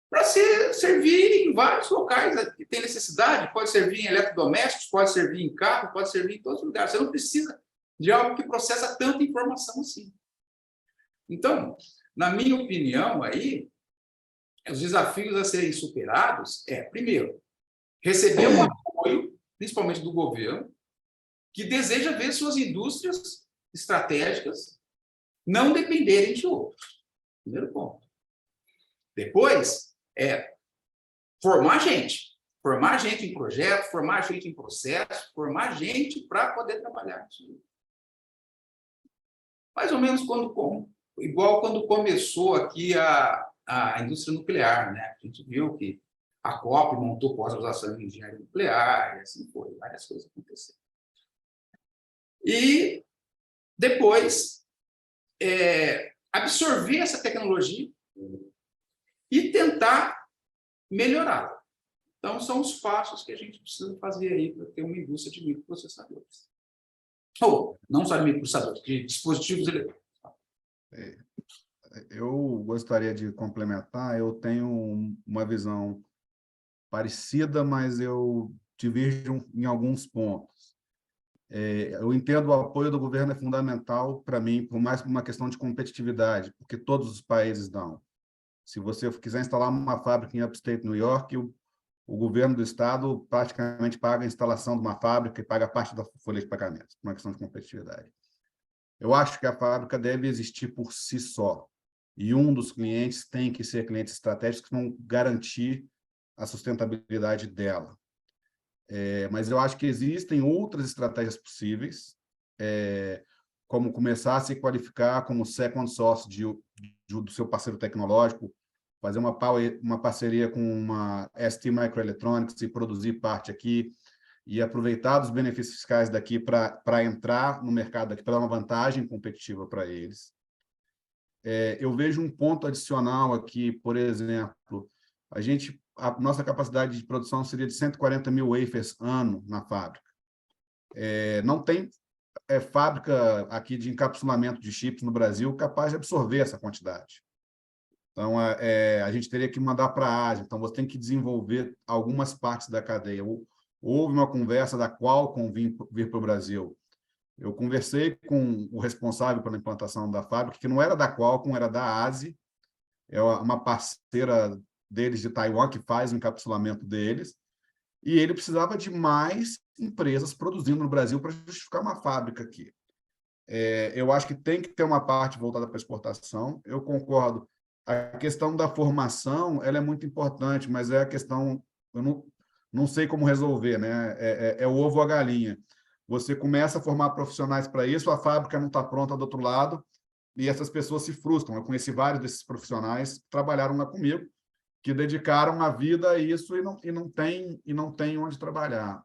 para servir em vários locais que tem necessidade. Pode servir em eletrodomésticos, pode servir em carro, pode servir em todos os lugares. Você não precisa de algo que processa tanta informação assim. Então, na minha opinião, aí, os desafios a serem superados primeiro, receber um apoio, principalmente do governo, que deseja ver suas indústrias estratégicas não dependerem de outros. Primeiro ponto. Depois, formar gente em projeto, formar gente em processo, formar gente para poder trabalhar isso. Mais ou menos igual quando começou aqui a indústria nuclear, né? A gente viu que a COP montou pós-graduação em engenharia nuclear, e assim foi, várias coisas aconteceram. E depois absorver essa tecnologia e tentar melhorá-la. Então, são os passos que a gente precisa fazer aí para ter uma indústria de microprocessadores. Ou, não só de microprocessadores, de dispositivos eletrônicos. Eu gostaria de complementar, eu tenho uma visão parecida, mas eu diverjo em alguns pontos. Eu entendo o apoio do governo é fundamental para mim, por mais uma questão de competitividade, porque todos os países dão. Se você quiser instalar uma fábrica em Upstate New York, o governo do estado praticamente paga a instalação de uma fábrica e paga parte da folha de pagamentos, por uma questão de competitividade. Eu acho que a fábrica deve existir por si só, e um dos clientes tem que ser clientes estratégicos que vão garantir a sustentabilidade dela. Mas eu acho que existem outras estratégias possíveis, como começar a se qualificar como second source do seu parceiro tecnológico, fazer uma parceria com uma ST Microelectronics e produzir parte aqui, e aproveitar dos benefícios fiscais daqui para entrar no mercado aqui, para dar uma vantagem competitiva para eles. Eu vejo um ponto adicional aqui, por exemplo, a nossa capacidade de produção seria de 140 mil wafers ano na fábrica. Não tem fábrica aqui de encapsulamento de chips no Brasil capaz de absorver essa quantidade. Então, a gente teria que mandar para a Ásia. Então, você tem que desenvolver algumas partes da cadeia. Houve uma conversa da Qualcomm vir para o Brasil. Eu conversei com o responsável pela implantação da fábrica, que não era da Qualcomm, era da ASI, é uma parceira deles de Taiwan, que faz o encapsulamento deles, e ele precisava de mais empresas produzindo no Brasil para justificar uma fábrica aqui. Eu acho que tem que ter uma parte voltada para exportação, eu concordo. A questão da formação ela é muito importante, mas é a questão, eu não sei como resolver, né? É o ovo ou a galinha. Você começa a formar profissionais para isso, a fábrica não está pronta do outro lado, e essas pessoas se frustram. Eu conheci vários desses profissionais que trabalharam lá comigo, que dedicaram a vida a isso e não tem onde trabalhar.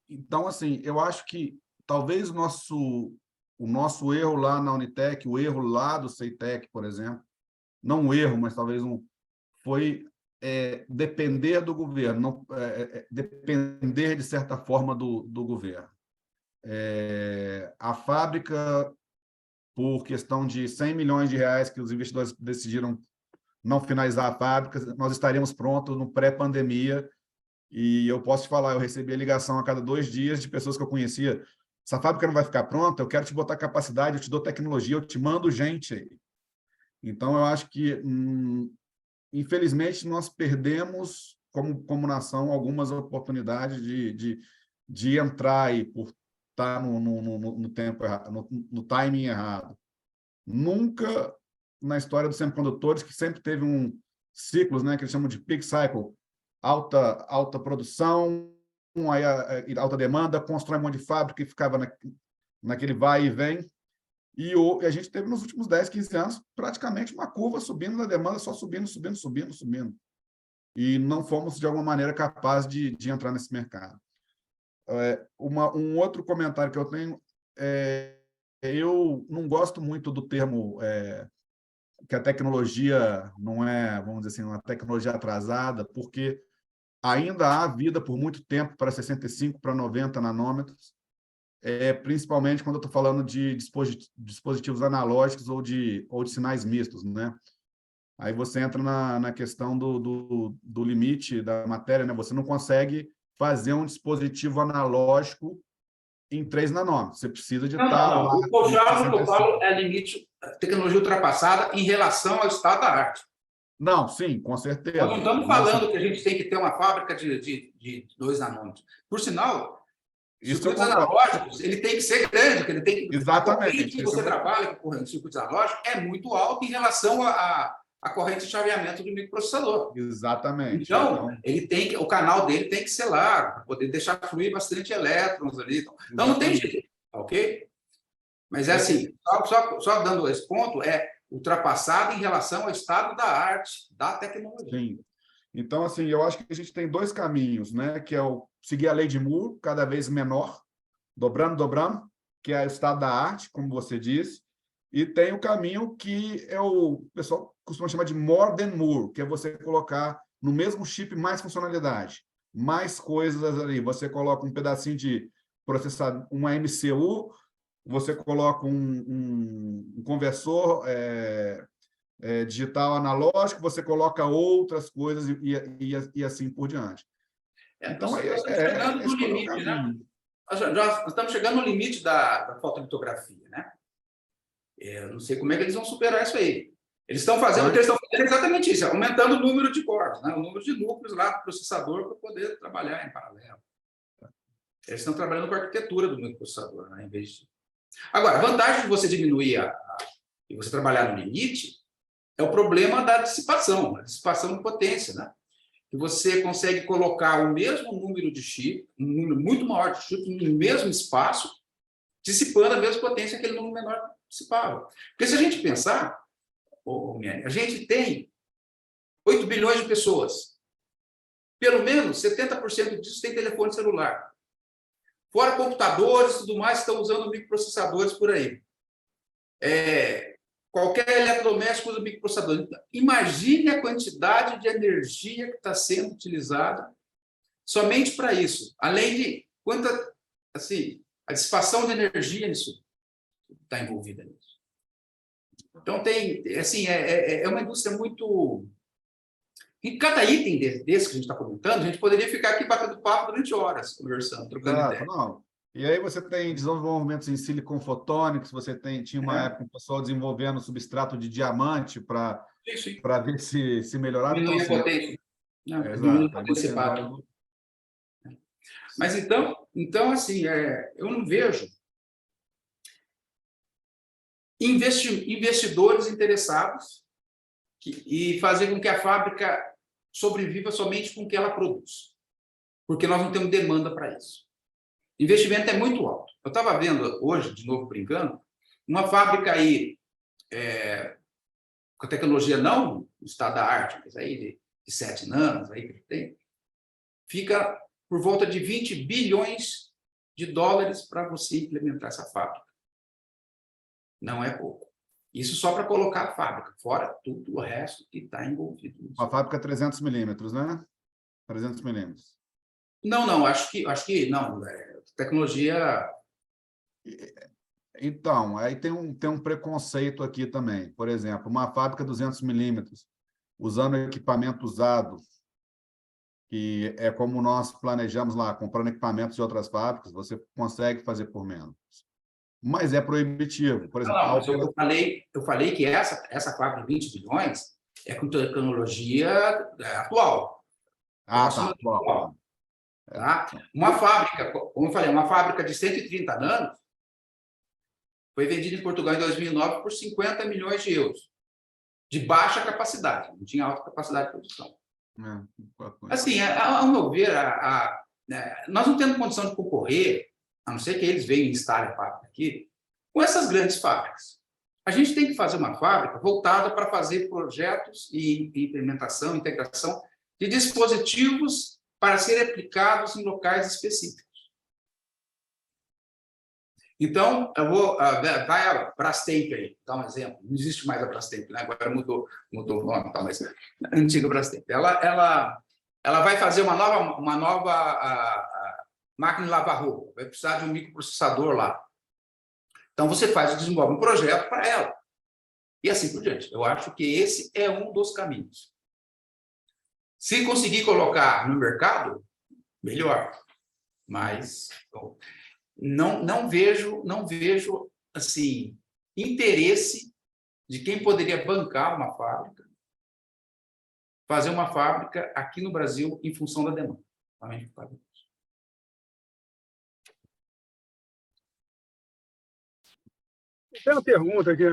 Então, assim, eu acho que talvez o nosso erro lá na Unitec, o erro lá do CEITEC, por exemplo, não um erro, mas talvez foi depender do governo, depender, de certa forma, do governo. A fábrica, por questão de 100 milhões de reais que os investidores decidiram não finalizar a fábrica, nós estaríamos prontos no pré-pandemia, e eu posso te falar, eu recebia ligação a cada 2 dias de pessoas que eu conhecia: essa fábrica não vai ficar pronta, eu quero te botar capacidade, eu te dou tecnologia, eu te mando gente aí. Então, eu acho que, infelizmente, nós perdemos, como nação, algumas oportunidades de entrar aí, por estar no tempo errado, no timing errado. Nunca, na história dos semicondutores, que sempre teve ciclos, né, que eles chamam de peak cycle, alta produção, aí alta demanda, constrói um monte de fábrica e ficava naquele vai e vem. E a gente teve, nos últimos 10, 15 anos, praticamente uma curva subindo na demanda, só subindo. E não fomos, de alguma maneira, capazes de entrar nesse mercado. Um outro comentário que eu tenho eu não gosto muito do termo que a tecnologia não é, vamos dizer assim, uma tecnologia atrasada, porque ainda há vida por muito tempo para 65, para 90 nanômetros, principalmente quando eu estou falando de dispositivos analógicos ou de sinais mistos, né? Aí você entra na questão do limite da matéria, né? Você não consegue fazer um dispositivo analógico em 3 nanômetros. Você precisa de estar lá. O que eu falo é limite, tecnologia ultrapassada em relação ao estado da arte. Não, sim, com certeza. Nós não estamos falando que a gente tem que ter uma fábrica de 2 nanômetros. Por sinal, circuitos analógicos, ele tem que ser grande, que ele tem que... Exatamente. O que você trabalha com circuitos analógicos é muito alto em relação a a corrente de chaveamento do microprocessador. Exatamente. Então, o canal dele tem que ser largo, para poder deixar fluir bastante elétrons ali. Então, não tem jeito, ok? Mas é assim, só dando esse ponto, é ultrapassado em relação ao estado da arte, da tecnologia. Sim. Então, assim, eu acho que a gente tem dois caminhos, né? Que é seguir a lei de Moore, cada vez menor, dobrando, que é o estado da arte, como você disse, e tem o caminho que o pessoal costuma chamar de more than Moore, que é você colocar no mesmo chip mais funcionalidade, mais coisas ali. Você coloca um pedacinho de processador, uma MCU, você coloca um conversor digital analógico, você coloca outras coisas e assim por diante. Então, nós estamos chegando no limite, né? Nós já estamos chegando no limite da fotolitografia, né? Eu não sei como é que eles vão superar isso aí. Eles estão fazendo o que eles estão fazendo exatamente isso, aumentando o número de cores, né? O número de núcleos lá do processador para poder trabalhar em paralelo. Eles estão trabalhando com a arquitetura do microprocessador, né? Em vez de... Agora, a vantagem de você diminuir e você trabalhar no limite é o problema da dissipação, a dissipação de potência, né? Que você consegue colocar o mesmo número de chip, um número muito maior de chip, no mesmo espaço, dissipando a mesma potência que aquele número menor dissipava. Porque se a gente pensar, a gente tem 8 bilhões de pessoas. Pelo menos 70% disso tem telefone celular. Fora computadores e tudo mais, estão usando microprocessadores por aí. Qualquer eletrodoméstico usa microprocessador. Imagine a quantidade de energia que está sendo utilizada somente para isso. Além de quanta, assim, a dissipação de energia nisso está envolvida nisso. Então, assim, é uma indústria muito... Em cada item desse que a gente está comentando, a gente poderia ficar aqui batendo papo durante horas, conversando, trocando ideia. Não. E aí você tem desenvolvimentos em Silicon Photonics, você tinha uma época o pessoal desenvolvendo substrato de diamante para ver se melhorava. Diminui a potência. Diminui a potência. Mas então assim, eu não vejo investidores interessados e fazer com que a fábrica sobreviva somente com o que ela produz, porque nós não temos demanda para isso. O investimento é muito alto. Eu estava vendo hoje, de novo brincando, uma fábrica aí com tecnologia não no estado da arte, mas aí de 7 nanos, aí que tem, fica por volta de 20 bilhões de dólares para você implementar essa fábrica. Não é pouco. Isso só para colocar a fábrica, fora tudo o resto que está envolvido nisso. Uma fábrica 300 milímetros, né? 300 milímetros. Não, acho que não. Tecnologia... Então, aí tem um preconceito aqui também. Por exemplo, uma fábrica 200 milímetros, usando equipamento usado, que é como nós planejamos lá, comprando equipamentos de outras fábricas, você consegue fazer por menos. Mas é proibitivo. Por exemplo, mas eu falei que essa fábrica de 20 bilhões é com tecnologia atual. Atual. Tá? Uma fábrica, como eu falei, uma fábrica de 130 nanos foi vendida em Portugal em 2009 por 50 milhões de euros, de baixa capacidade, não tinha alta capacidade de produção. Assim, ao meu ver, nós não temos condição de concorrer, a não ser que eles venham e instalem a fábrica aqui, com essas grandes fábricas. A gente tem que fazer uma fábrica voltada para fazer projetos e implementação, integração de dispositivos para serem aplicados em locais específicos. Então, vai a Brastemp aí, dá um exemplo. Não existe mais a Brastemp, né? Agora mudou o nome, tá? Mas a antiga Brastemp. Ela vai fazer uma nova máquina de lavar roupa, vai precisar de um microprocessador lá. Então, você desenvolve um projeto para ela. E assim por diante. Eu acho que esse é um dos caminhos. Se conseguir colocar no mercado, melhor. Mas não vejo assim, interesse de quem poderia bancar uma fábrica, fazer uma fábrica aqui no Brasil em função da demanda. Tem uma pergunta aqui.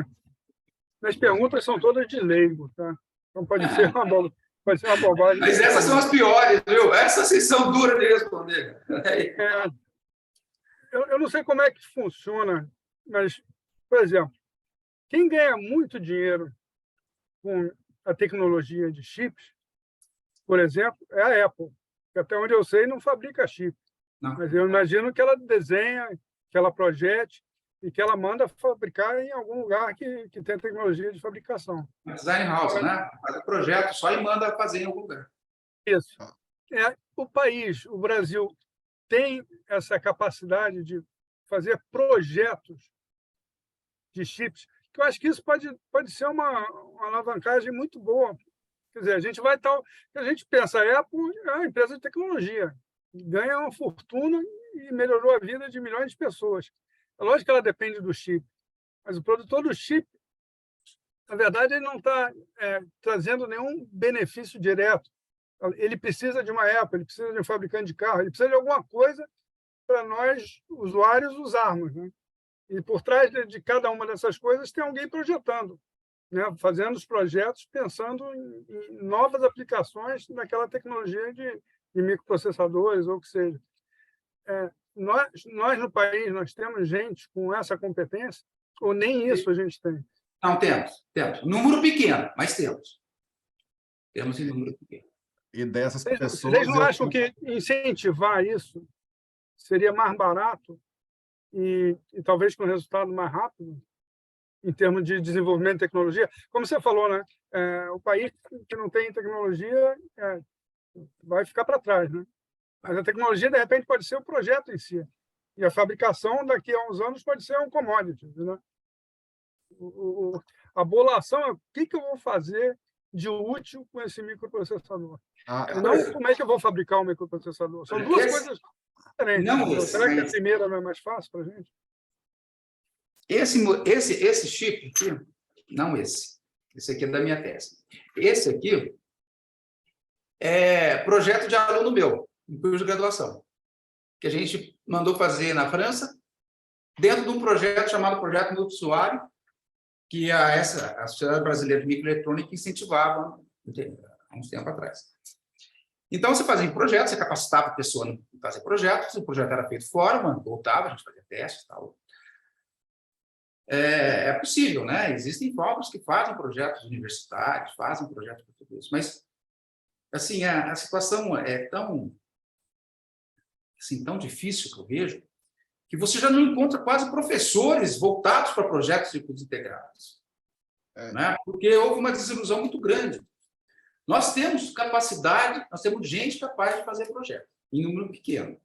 As perguntas são todas de leigo, tá? Então pode ser uma bobagem. Mas essas são as piores, viu? Essas sim são duras de responder. Eu não sei como é que funciona, mas, por exemplo, quem ganha muito dinheiro com a tecnologia de chips, por exemplo, é a Apple, que até onde eu sei não fabrica chip. Não. Mas eu imagino que ela desenha, que ela projete e que ela manda fabricar em algum lugar que tem tecnologia de fabricação. Design house, né? Faz o projeto só e manda fazer em algum lugar. Isso. O país, o Brasil, tem essa capacidade de fazer projetos de chips, que eu acho que isso pode ser uma alavancagem muito boa. Quer dizer, a gente pensa, a Apple é uma empresa de tecnologia, ganha uma fortuna e melhorou a vida de milhões de pessoas. É lógico que ela depende do chip, mas o produtor do chip, na verdade, ele não está trazendo nenhum benefício direto. Ele precisa de uma Apple, ele precisa de um fabricante de carro, ele precisa de alguma coisa para nós, usuários, usarmos, né? E por trás de cada uma dessas coisas tem alguém projetando, né? Fazendo os projetos, pensando em novas aplicações daquela tecnologia de microprocessadores ou o que seja. Nós, no país, nós temos gente com essa competência ou nem isso a gente tem? Não, temos. Número pequeno, mas temos. Temos em número pequeno. E dessas pessoas... Vocês não acham que incentivar isso seria mais barato e talvez com resultado mais rápido em termos de desenvolvimento de tecnologia? Como você falou, né? O país que não tem tecnologia vai ficar para trás, né? Mas a tecnologia, de repente, pode ser o projeto em si. E a fabricação, daqui a uns anos, pode ser um commodity, né? A bolação é o que eu vou fazer de útil com esse microprocessador. E não como é que eu vou fabricar um microprocessador. São duas coisas diferentes. Não, será que a primeira não é mais fácil para a gente? Esse chip aqui, não esse. Esse aqui é da minha tese. Esse aqui é projeto de aluno meu, em curso de graduação, que a gente mandou fazer na França, dentro de um projeto chamado Projeto Multi-Usuário, que a Sociedade Brasileira de Microeletrônica incentivava há uns tempos atrás. Então, você fazia projetos, você capacitava a pessoa em fazer projetos, o projeto era feito fora, voltava, a gente fazia testes e tal. É possível, né? Existem fóruns que fazem projetos universitários, fazem projetos portugueses, mas, assim, a situação é tão difícil que eu vejo, que você já não encontra quase professores voltados para projetos de cursos integrados. Né? Porque houve uma desilusão muito grande. Nós temos capacidade, nós temos gente capaz de fazer projeto, em número pequeno.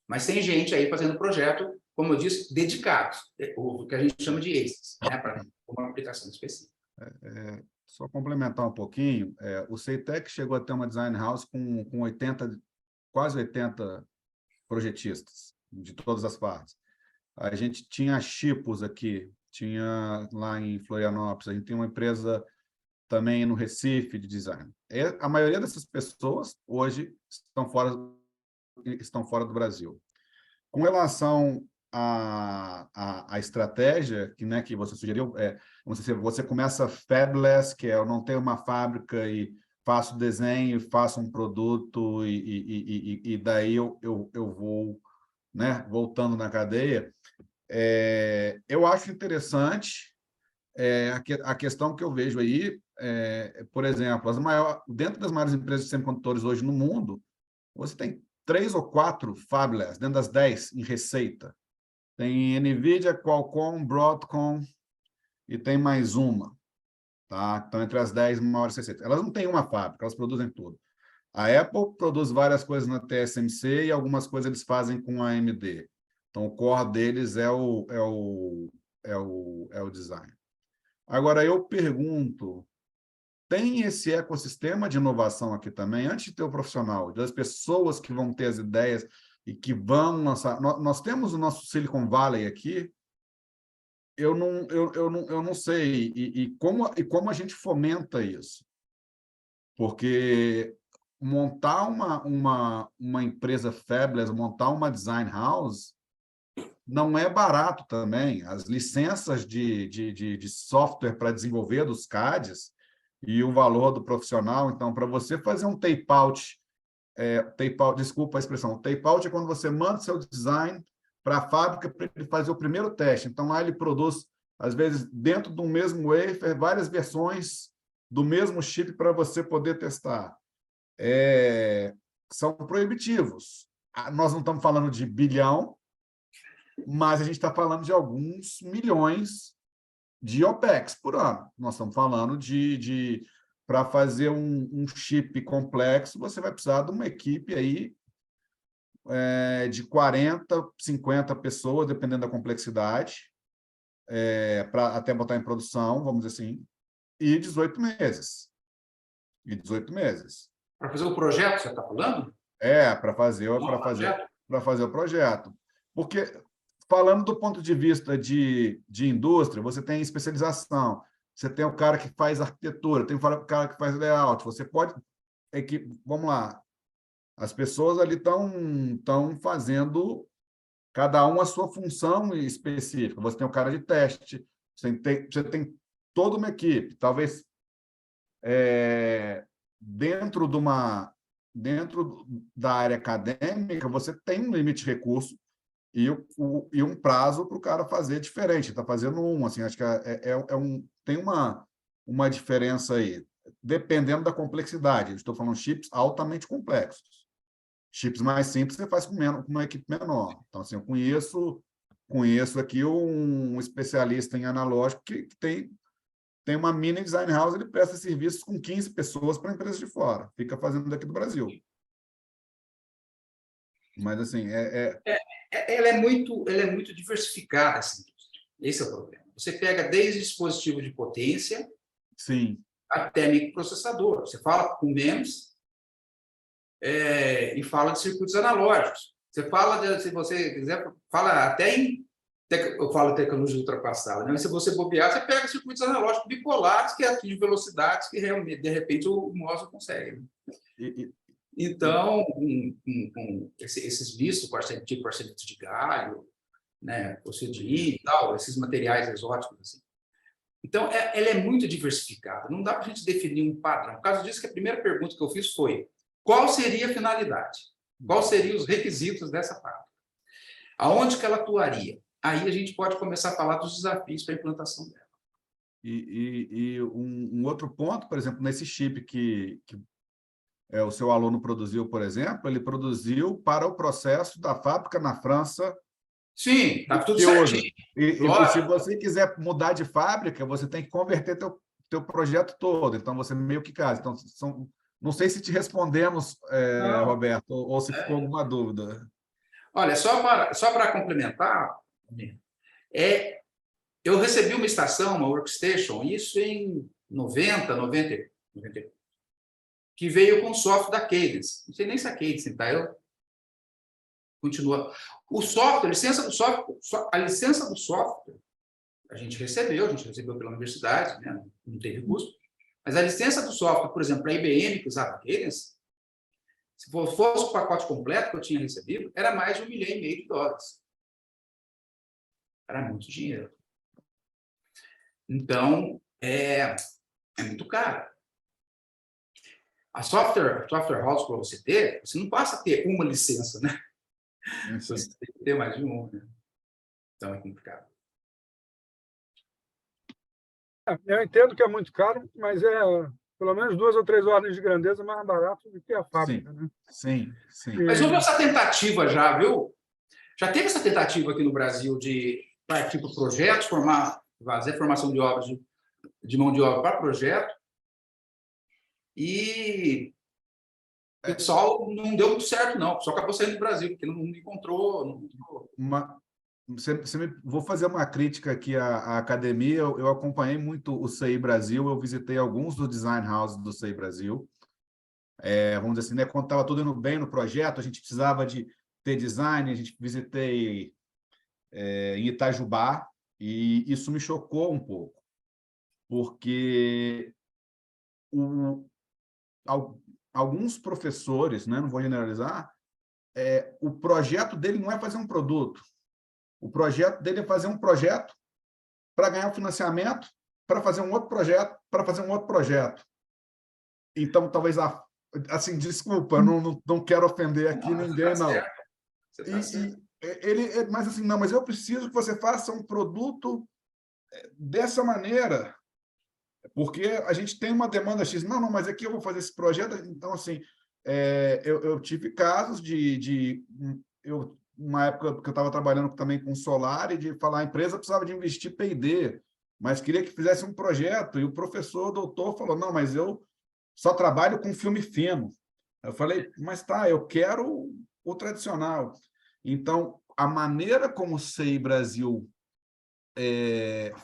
Mas tem gente aí fazendo projeto, como eu disse, dedicados, o que a gente chama de ACES, né? Para uma aplicação específica. Só complementar um pouquinho, o CEITEC chegou a ter uma design house com quase 80 projetistas, de todas as partes. A gente tinha a Chipos aqui, tinha lá em Florianópolis, a gente tem uma empresa também no Recife de design. A maioria dessas pessoas hoje estão fora do Brasil. Com relação à estratégia que você sugeriu, você começa fabless, que é eu não tenho uma fábrica e faço desenho, faço um produto e daí eu vou, né, voltando na cadeia. Eu acho interessante a questão que eu vejo aí, por exemplo, dentro das maiores empresas de semicondutores hoje no mundo, você tem 3 ou 4 fabless, dentro das 10 em receita. Tem NVIDIA, Qualcomm, Broadcom e tem mais uma. Tá? Então, entre as 10 maiores receitas. Elas não têm uma fábrica, elas produzem tudo. A Apple produz várias coisas na TSMC e algumas coisas eles fazem com a AMD. Então, o core deles é o design. Agora, eu pergunto, tem esse ecossistema de inovação aqui também, antes de ter o profissional, das pessoas que vão ter as ideias e que vão lançar... Nós temos o nosso Silicon Valley aqui, eu não sei, e como a gente fomenta isso? Porque montar uma empresa fabless, montar uma design house, não é barato também. As licenças de software para desenvolver dos CADs e o valor do profissional. Então, para você fazer um tape-out, desculpa a expressão, tape-out é quando você manda seu design para a fábrica para ele fazer o primeiro teste. Então, lá ele produz, às vezes, dentro do mesmo wafer, várias versões do mesmo chip para você poder testar. São proibitivos. Nós não estamos falando de bilhão, mas a gente está falando de alguns milhões de OPEX por ano. Nós estamos falando para fazer um chip complexo, você vai precisar de uma equipe aí de 40, 50 pessoas, dependendo da complexidade, para até botar em produção, vamos dizer assim, e 18 meses. Para fazer o projeto, você está falando? Para fazer o projeto. Porque, falando do ponto de vista de indústria, você tem especialização, você tem o cara que faz arquitetura, tem o cara que faz layout, você pode... Vamos lá, as pessoas ali estão fazendo cada um a sua função específica. Você tem o cara de teste, você tem toda uma equipe. Talvez dentro da área acadêmica, você tem um limite de recurso e um prazo para o cara fazer diferente. Está fazendo assim, acho que tem uma diferença aí, dependendo da complexidade. Eu estou falando chips altamente complexos. Chips mais simples você faz com uma equipe menor. Então, assim, eu conheço aqui um especialista em analógico que tem uma mini design house, ele presta serviços com 15 pessoas para empresas de fora. Fica fazendo daqui do Brasil. Mas, assim, ela é muito diversificada, essa indústria. Esse é o problema. Você pega desde dispositivo de potência até microprocessador. Você fala com MEMS e fala de circuitos analógicos. Você fala, se você quiser, fala até em... Eu falo tecnologia ultrapassada, né? Mas se você bobear, você pega circuitos analógicos bipolares que atingem velocidades que realmente, de repente, o MOS consegue. Então, esses vistos, tipo arsenito de galho, né, porcelina e tal, esses materiais exóticos. Assim. Então, ela é muito diversificada. Não dá para a gente definir um padrão. Por causa disso, que a primeira pergunta que eu fiz foi: qual seria a finalidade? Quais seriam os requisitos dessa fábrica? Aonde que ela atuaria? Aí a gente pode começar a falar dos desafios para a implantação dela. E um outro ponto, por exemplo, nesse chip que o seu aluno produziu, por exemplo, ele produziu para o processo da fábrica na França. Sim, está tudo certinho. E se você quiser mudar de fábrica, você tem que converter teu projeto todo. Então, você meio que casa. Então, não sei se te respondemos, Roberto, ou se ficou alguma dúvida. Olha, só para complementar, eu recebi uma estação, uma workstation, isso em 90, que veio com o software da Cadence. Não sei nem se a Cadence está, continua. O software, a licença do software, a gente recebeu pela universidade, né? Não teve custo, mas a licença do software, por exemplo, para a IBM, que usava a Cadence, se fosse o pacote completo que eu tinha recebido, era mais de $1,5 milhão. Era muito dinheiro. Então, é muito caro. A software house, para você ter, você não passa a ter uma licença, né? Você tem que ter mais de uma. Né? Então, é complicado. Eu entendo que é muito caro, mas pelo menos 2 ou 3 ordens de grandeza mais barato do que a fábrica. Né? Sim. Mas houve essa tentativa já, viu? Já teve essa tentativa aqui no Brasil de partir para projetos, fazer formação de obras de mão de obra para projeto, e o pessoal não deu muito certo, não. Só acabou saindo do Brasil, porque não encontrou. Vou fazer uma crítica aqui à academia. Eu acompanhei muito o CI Brasil, eu visitei alguns dos design houses do CI Brasil. Vamos dizer assim, né, quando estava tudo indo bem no projeto, a gente precisava de ter design, a gente visitei em Itajubá, e isso me chocou um pouco, porque alguns professores, né, não vou generalizar, o projeto dele não é fazer um produto, o projeto dele é fazer um projeto para ganhar um financiamento, para fazer um outro projeto, para fazer um outro projeto. Então, talvez, assim, desculpa, não quero ofender aqui ninguém, não. Você tá certo. Mas assim, não, mas eu preciso que você faça um produto dessa maneira, porque a gente tem uma demanda X. Não, mas aqui eu vou fazer esse projeto. Então, assim, eu tive casos uma época que eu estava trabalhando também com solar e de falar, a empresa precisava de investir P&D, mas queria que fizesse um projeto, e o professor, o doutor, falou, não, mas eu só trabalho com filme fino. Eu falei, mas tá, eu quero o tradicional. Então, a maneira como o SEI Brasil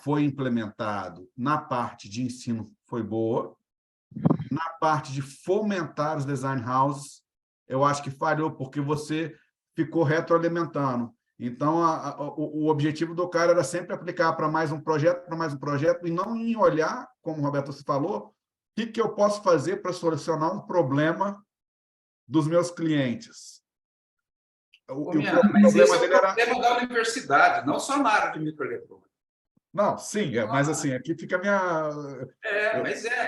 foi implementado na parte de ensino foi boa, na parte de fomentar os design houses, eu acho que falhou, porque você ficou retroalimentando. Então, o objetivo do cara era sempre aplicar para mais um projeto, e não em olhar, como o Roberto se falou, o que eu posso fazer para solucionar um problema dos meus clientes. Mas esse é o problema da universidade, não só na área de microeletrônica. Não, sim, mas assim, aqui fica a minha...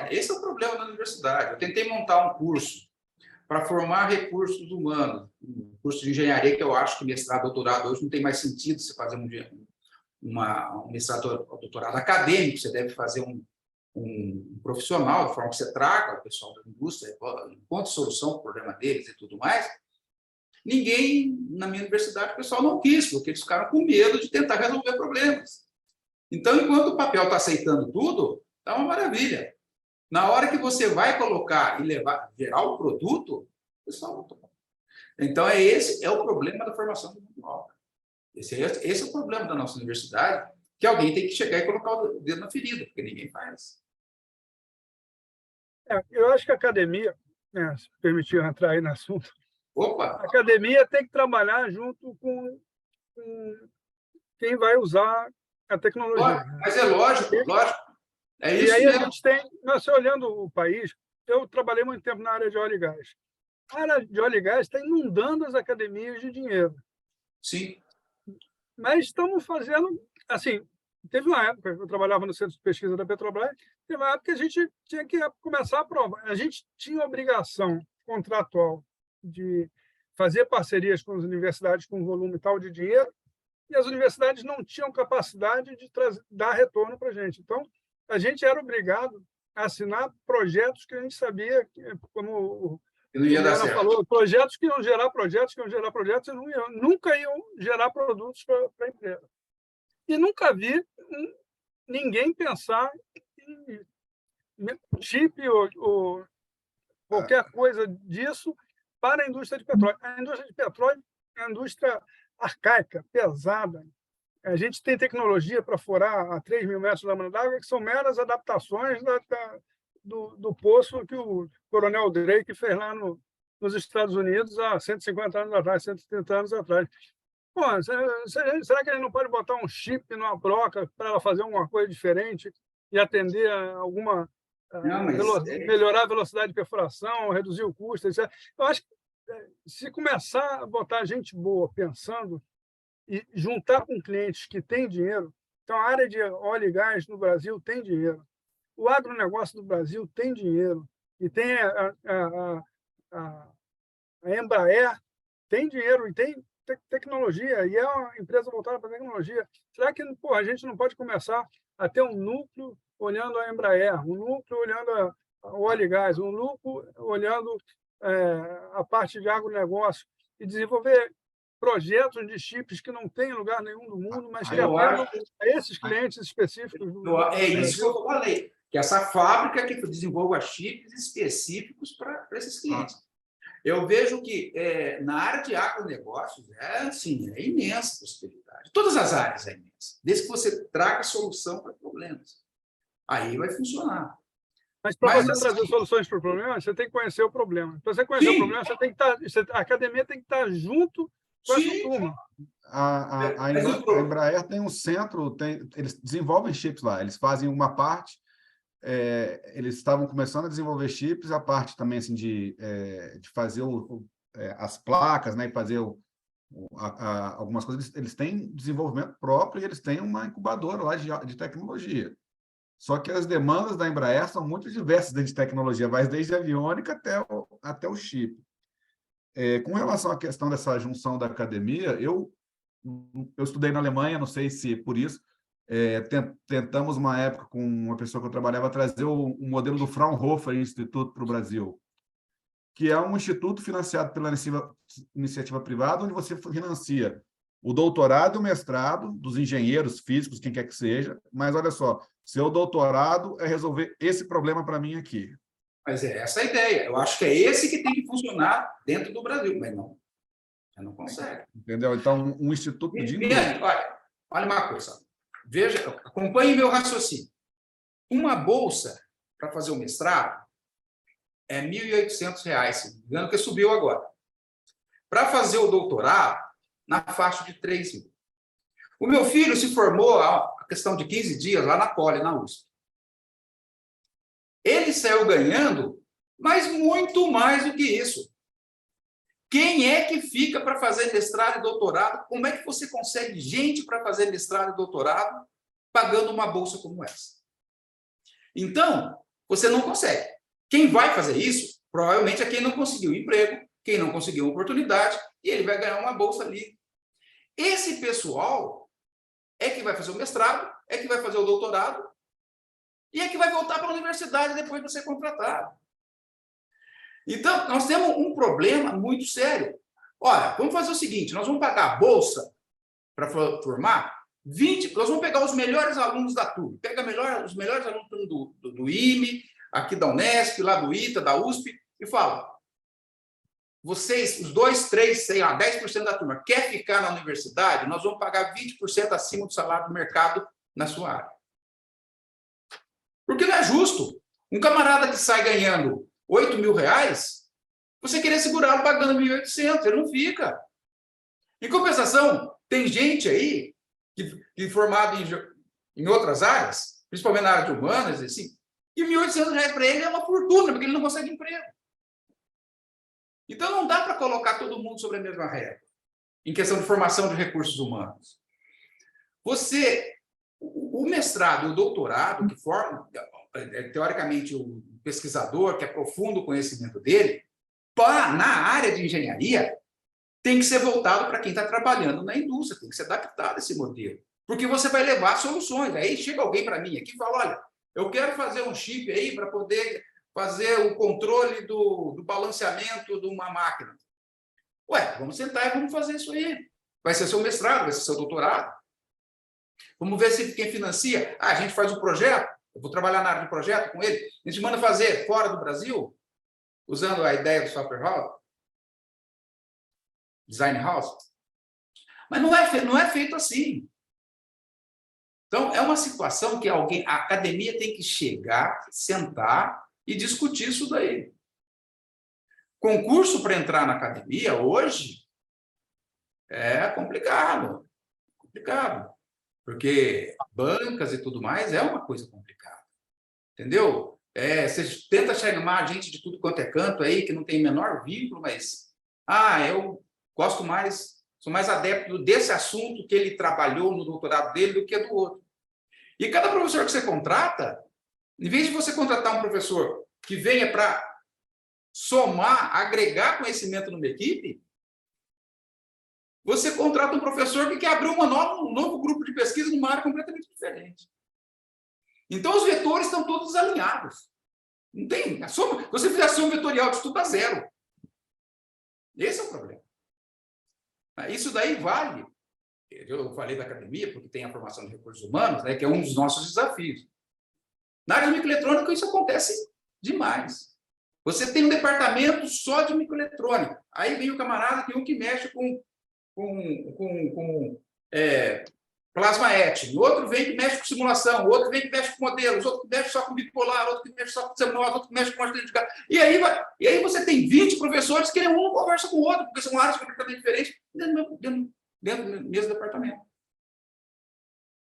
Esse é o problema da universidade. Eu tentei montar um curso para formar recursos humanos, um curso de engenharia que eu acho que mestrado, doutorado, hoje não tem mais sentido você fazer um mestrado, doutorado acadêmico, você deve fazer um profissional, de forma que você traga o pessoal da indústria, encontre solução para o problema deles e tudo mais. Ninguém, na minha universidade, o pessoal não quis, porque eles ficaram com medo de tentar resolver problemas. Então, enquanto o papel está aceitando tudo, está uma maravilha. Na hora que você vai colocar e gerar o produto, o pessoal não toma. Então, esse é o problema da formação do mundo obra. Esse é o problema da nossa universidade, que alguém tem que chegar e colocar o dedo na ferida, porque ninguém faz. Eu acho que a academia, se permitir entrar aí no assunto, Opa! a academia tem que trabalhar junto com quem vai usar a tecnologia. Mas é lógico. É isso e aí mesmo. a gente tem, olhando o país, eu trabalhei muito tempo na área de óleo e gás. A área de óleo e gás está inundando as academias de dinheiro. Sim. Mas estamos fazendo, assim, teve uma época, eu trabalhava no centro de pesquisa da Petrobras, teve uma época que a gente tinha que começar a prova. A gente tinha obrigação contratual de fazer parcerias com as universidades com um volume tal de dinheiro, e as universidades não tinham capacidade de dar retorno para a gente. Então, a gente era obrigado a assinar projetos que a gente sabia, como o Juliana falou, projetos que iam gerar projetos, e nunca iam gerar produtos para a empresa. E nunca vi ninguém pensar em chip ou qualquer coisa disso para a indústria de petróleo. A indústria de petróleo é uma indústria arcaica, pesada. A gente tem tecnologia para furar a 3 mil metros de lâmina d'água, que são meras adaptações do poço que o coronel Drake fez lá nos Estados Unidos há 150 anos atrás, 130 anos atrás. Pô, será que ele não pode botar um chip numa broca para ela fazer alguma coisa diferente e atender a alguma... melhorar a velocidade de perfuração, reduzir o custo, etc. Eu acho que se começar a botar gente boa pensando e juntar com clientes que têm dinheiro, então a área de óleo e gás no Brasil tem dinheiro, o agronegócio do Brasil tem dinheiro, e tem a Embraer tem dinheiro e tem tecnologia, e é uma empresa voltada para a tecnologia. Será que a gente não pode começar a ter um núcleo olhando a Embraer, um núcleo olhando o óleo e gás, um núcleo olhando a parte de agronegócio, e desenvolver projetos de chips que não tem em lugar nenhum do mundo, mas que atendam a esses clientes específicos. É isso que eu falei, que essa fábrica que desenvolva chips específicos para esses clientes. Eu vejo que na área de agronegócios é imensa a possibilidade. Todas as áreas é imensa, desde que você traga solução para problemas. Aí vai funcionar. Mas para você trazer soluções para o problema, você tem que conhecer o problema. Para você conhecer o problema, você tem que a academia tem que estar junto com essa turma. A Embraer tem um centro, eles desenvolvem chips lá, eles fazem uma parte, eles estavam começando a desenvolver chips, a parte também assim, de fazer as placas, né, e fazer algumas coisas, eles têm desenvolvimento próprio e eles têm uma incubadora lá de tecnologia. Só que as demandas da Embraer são muito diversas dentro de tecnologia, vai desde a aviônica até o chip. Com relação à questão dessa junção da academia, eu estudei na Alemanha, não sei se por isso, tentamos uma época com uma pessoa que eu trabalhava trazer o modelo do Fraunhofer Instituto para o Brasil, que é um instituto financiado pela iniciativa privada, onde você financia o doutorado e o mestrado dos engenheiros físicos, quem quer que seja, mas olha só, seu doutorado é resolver esse problema para mim aqui. Mas é essa a ideia. Eu acho que é esse que tem que funcionar dentro do Brasil, mas não. Você não consegue. Entendeu? Então, um instituto de... Olha uma coisa. Veja, acompanhe meu raciocínio. Uma bolsa para fazer o mestrado é R$ 1.800, se não me engano, que subiu agora. Para fazer o doutorado, na faixa de 3 mil. O meu filho se formou a questão de 15 dias lá na Poli, na USP. Ele saiu ganhando, mas muito mais do que isso. Quem é que fica para fazer mestrado e doutorado? Como é que você consegue gente para fazer mestrado e doutorado pagando uma bolsa como essa? Então, você não consegue. Quem vai fazer isso, provavelmente é quem não conseguiu emprego, quem não conseguiu uma oportunidade, e ele vai ganhar uma bolsa ali. Esse pessoal é que vai fazer o mestrado, é que vai fazer o doutorado, e é que vai voltar para a universidade depois de ser contratado. Então, nós temos um problema muito sério. Olha, vamos fazer o seguinte, nós vamos pagar a bolsa para formar 20, nós vamos pegar os melhores alunos da turma, pega os melhores alunos do IME, aqui da Unesp, lá do ITA, da USP, e fala, vocês, os 2, 3, sei lá, 10% da turma, quer ficar na universidade, nós vamos pagar 20% acima do salário do mercado na sua área. Porque não é justo. Um camarada que sai ganhando R$ 8.000, você querer segurá-lo pagando 1.800, ele não fica. Em compensação, tem gente aí que formado em outras áreas, principalmente na área de humanas, assim, e R$ 1.800 para ele é uma fortuna, porque ele não consegue emprego. Então, não dá para colocar todo mundo sobre a mesma regra, em questão de formação de recursos humanos. O mestrado e o doutorado, que forma, teoricamente, o pesquisador que aprofunda o conhecimento dele, na área de engenharia, tem que ser voltado para quem está trabalhando na indústria, tem que ser adaptado a esse modelo, porque você vai levar soluções. Aí chega alguém para mim aqui e fala, olha, eu quero fazer um chip aí para poder fazer o controle do balanceamento de uma máquina. Ué, vamos sentar e vamos fazer isso aí. Vai ser seu mestrado, vai ser seu doutorado. Vamos ver se quem financia. A gente faz um projeto, eu vou trabalhar na área de projeto com ele, a gente manda fazer fora do Brasil, usando a ideia do software house, design house. Mas não é feito assim. Então, é uma situação que a academia tem que chegar, sentar e discutir isso daí. Concurso para entrar na academia hoje é complicado. Complicado. Porque bancas e tudo mais é uma coisa complicada. Entendeu? Você tenta chamar gente de tudo quanto é canto aí, que não tem o menor vínculo, mas eu gosto mais, sou mais adepto desse assunto que ele trabalhou no doutorado dele do que do outro. E cada professor que você contrata, em vez de você contratar um professor que venha para somar, agregar conhecimento numa equipe, você contrata um professor que quer abrir um novo grupo de pesquisa numa área completamente diferente. Então, os vetores estão todos alinhados. Não tem. Você fizer a soma vetorial de tudo a zero. Esse é o problema. Isso daí vale. Eu falei da academia, porque tem a formação de recursos humanos, né, que é um dos nossos desafios. Na área de microeletrônica, isso acontece demais. Você tem um departamento só de microeletrônica. Aí vem o camarada, tem um que mexe com plasma etching, outro vem que mexe com simulação, outro vem que mexe com modelos, outro que mexe só com bipolar, outro que mexe só com seminoide, outro que mexe com artilharia de gás. E aí você tem 20 professores que um não conversa com o outro, porque são áreas completamente diferentes dentro do mesmo departamento.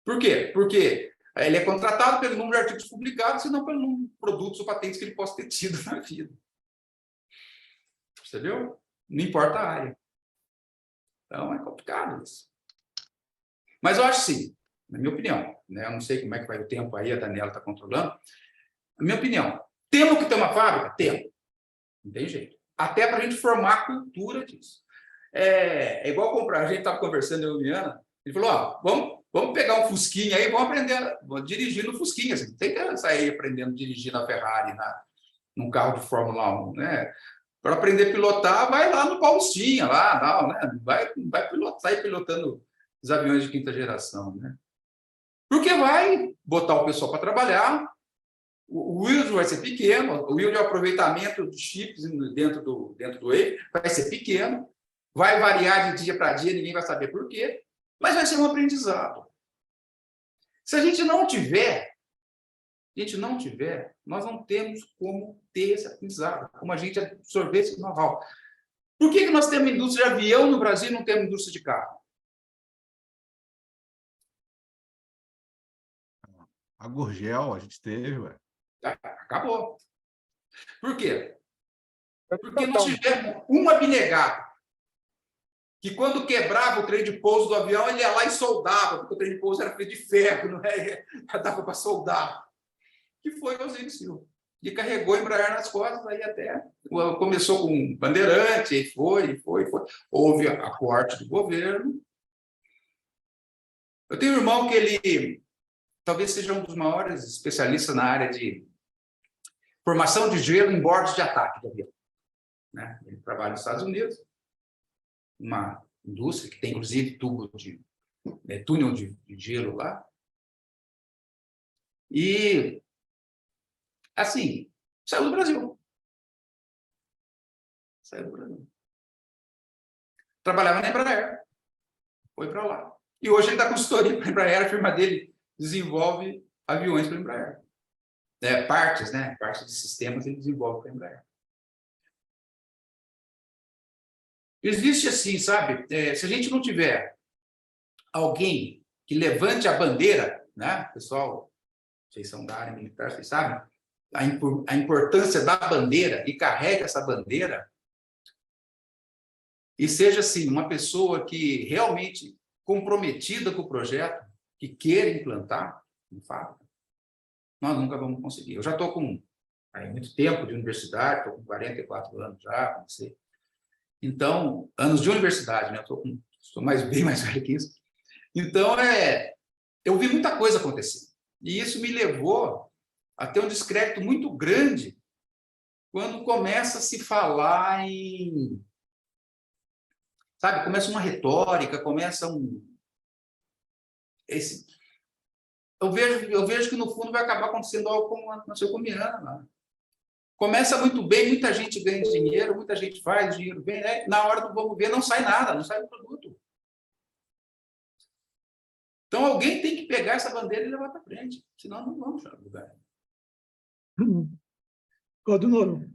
Por quê? Porque ele é contratado pelo número de artigos publicados e não pelo número de produtos ou patentes que ele possa ter tido na vida. Entendeu? Não importa a área. Então, é complicado isso. Mas eu acho sim, na minha opinião, né? Eu não sei como é que vai o tempo aí, a Daniela está controlando. A minha opinião, temos que ter uma fábrica? Temos. Não tem jeito. Até para a gente formar a cultura disso. É igual comprar. A gente estava conversando, eu e a Liana, ele falou, ó, vamos pegar um Fusquinha aí, vamos aprender a dirigir no Fusquinha. Assim, não tem que sair aprendendo a dirigir na Ferrari, num carro de Fórmula 1, né? Para aprender a pilotar, vai lá no Paustinha, lá, não, né? Vai pilotar, sair pilotando os aviões de quinta geração, né? Porque vai botar o pessoal para trabalhar, o yield vai ser pequeno, o yield de aproveitamento dos chips dentro do wafer vai ser pequeno, vai variar de dia para dia, ninguém vai saber por quê, mas vai ser um aprendizado. Se a gente não tiver, nós não temos como ter esse aprendizado, como a gente absorver esse know-how. Por que nós temos indústria de avião no Brasil e não temos indústria de carro? A Gurgel a gente teve, ué. Acabou. Por quê? Porque nós tivemos um abnegado que, quando quebrava o trem de pouso do avião, ele ia lá e soldava, porque o trem de pouso era feito de ferro, não é? Já dava para soldar. Que foi o Osíris Silva. E carregou a Embraer nas costas, aí até começou com Bandeirante, e foi. Houve aporte do governo. Eu tenho um irmão que ele talvez seja um dos maiores especialistas na área de formação de gelo em bordos de ataque do avião, né? Ele trabalha nos Estados Unidos, uma indústria que tem, inclusive, túnel de gelo lá. E, assim, saiu do Brasil. Trabalhava na Embraer, foi para lá. E hoje ele dá consultoria para a Embraer, a firma dele desenvolve aviões para a Embraer. Partes, né? Partes de sistemas ele desenvolve para a Embraer. Existe assim, sabe? Se a gente não tiver alguém que levante a bandeira, né? Pessoal, vocês são da área militar, vocês sabem a importância da bandeira e carregue essa bandeira e seja assim uma pessoa que realmente comprometida com o projeto, que queira implantar, de fato, nós nunca vamos conseguir. Eu já estou com muito tempo de universidade, estou com 44 anos já, comecei. Então, anos de universidade, né? Estou bem mais velho que isso. Então, eu vi muita coisa acontecer. E isso me levou a ter um descrédito muito grande quando começa a se falar em... Sabe, começa uma retórica, começa eu vejo que, no fundo, vai acabar acontecendo algo como aconteceu com a Miranda. Né? Começa muito bem, muita gente ganha dinheiro, muita gente faz, o dinheiro vem, né? Na hora do vamos ver, não sai nada, não sai o produto. Então, alguém tem que pegar essa bandeira e levar para frente, senão não vamos para lugar. Claudinoro,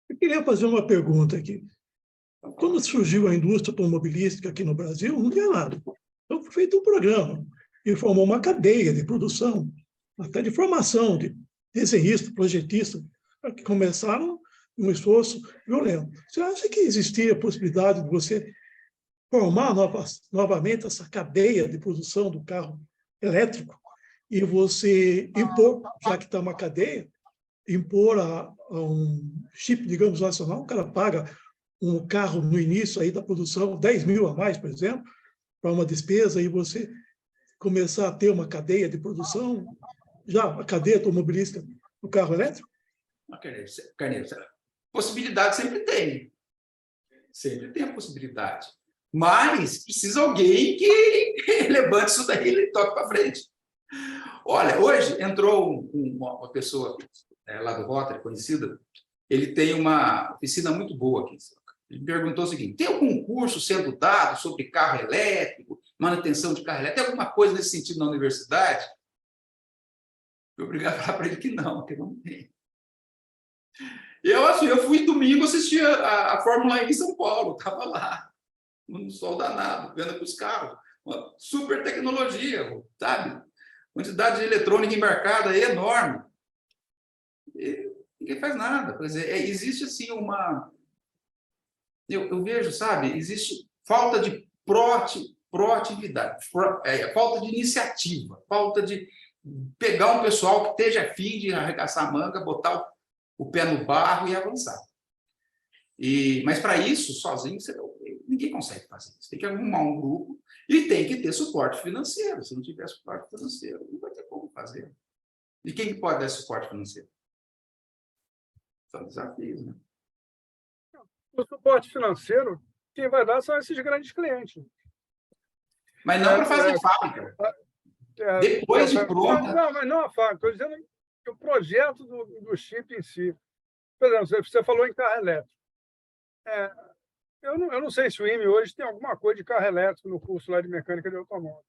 eu queria fazer uma pergunta aqui. Quando surgiu a indústria automobilística aqui no Brasil, não tinha nada. Então, foi feito um programa e formou uma cadeia de produção, até de formação de desenhistas, projetistas, que começaram um esforço violento. Você acha que existia a possibilidade de você formar novamente essa cadeia de produção do carro elétrico e você impor, já que está uma cadeia, impor a um chip, digamos, nacional, o cara paga um carro no início aí da produção, 10 mil a mais, por exemplo, para uma despesa, e você começar a ter uma cadeia de produção, já a cadeia automobilística do carro elétrico? Carneiro, possibilidade sempre tem. Sempre tem a possibilidade. Mas precisa alguém que levante isso daí e toque para frente. Olha, hoje entrou uma pessoa lá do Rotary, conhecida, ele tem uma oficina muito boa aqui. Ele me perguntou o seguinte: tem algum curso sendo dado sobre carro elétrico, manutenção de carro elétrico? Tem alguma coisa nesse sentido na universidade? Fui obrigado a falar para ele que não tem. Eu fui domingo assistir a Fórmula 1 em São Paulo, estava lá, no sol danado, vendo com os carros, uma super tecnologia, sabe? Quantidade de eletrônica embarcada é enorme. E ninguém faz nada. Quer dizer, existe assim uma... Eu vejo, sabe, existe falta de proatividade, falta de iniciativa, falta de pegar um pessoal que esteja a fim de arregaçar a manga, botar o pé no barro e avançar. Mas, para isso, sozinho, ninguém consegue fazer isso. Tem que arrumar um grupo e tem que ter suporte financeiro. Se não tiver suporte financeiro, não vai ter como fazer. E quem pode dar suporte financeiro? São desafios, né? O suporte financeiro, quem vai dar são esses grandes clientes. Mas não para fazer fábrica. Depois de pronto. Não, mas não a fábrica. Estou dizendo que o projeto do chip em si. Por exemplo, você falou em carro elétrico. Eu não sei se o IME hoje tem alguma coisa de carro elétrico no curso lá de mecânica de automóvel.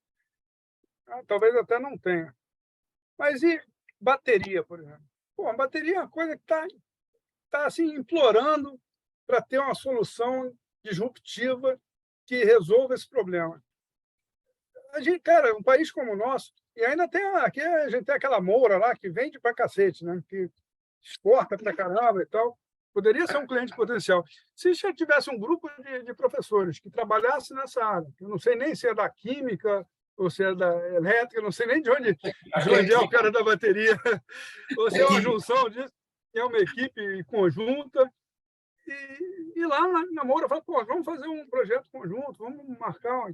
Talvez até não tenha. Mas e bateria, por exemplo? Pô, a bateria é uma coisa que está assim, implorando para ter uma solução disruptiva que resolva esse problema. A gente, cara, um país como o nosso, e ainda tem aqui a gente tem aquela Moura lá que vende para cacete, né? Que exporta para caramba e tal. Poderia ser um cliente potencial. Se já tivesse um grupo de professores que trabalhasse nessa área, eu não sei nem se é da química ou se é da elétrica, não sei nem de onde é o cara da bateria, ou se é uma junção disso, é uma equipe conjunta. E lá na Moura fala, pô, vamos fazer um projeto conjunto, vamos marcar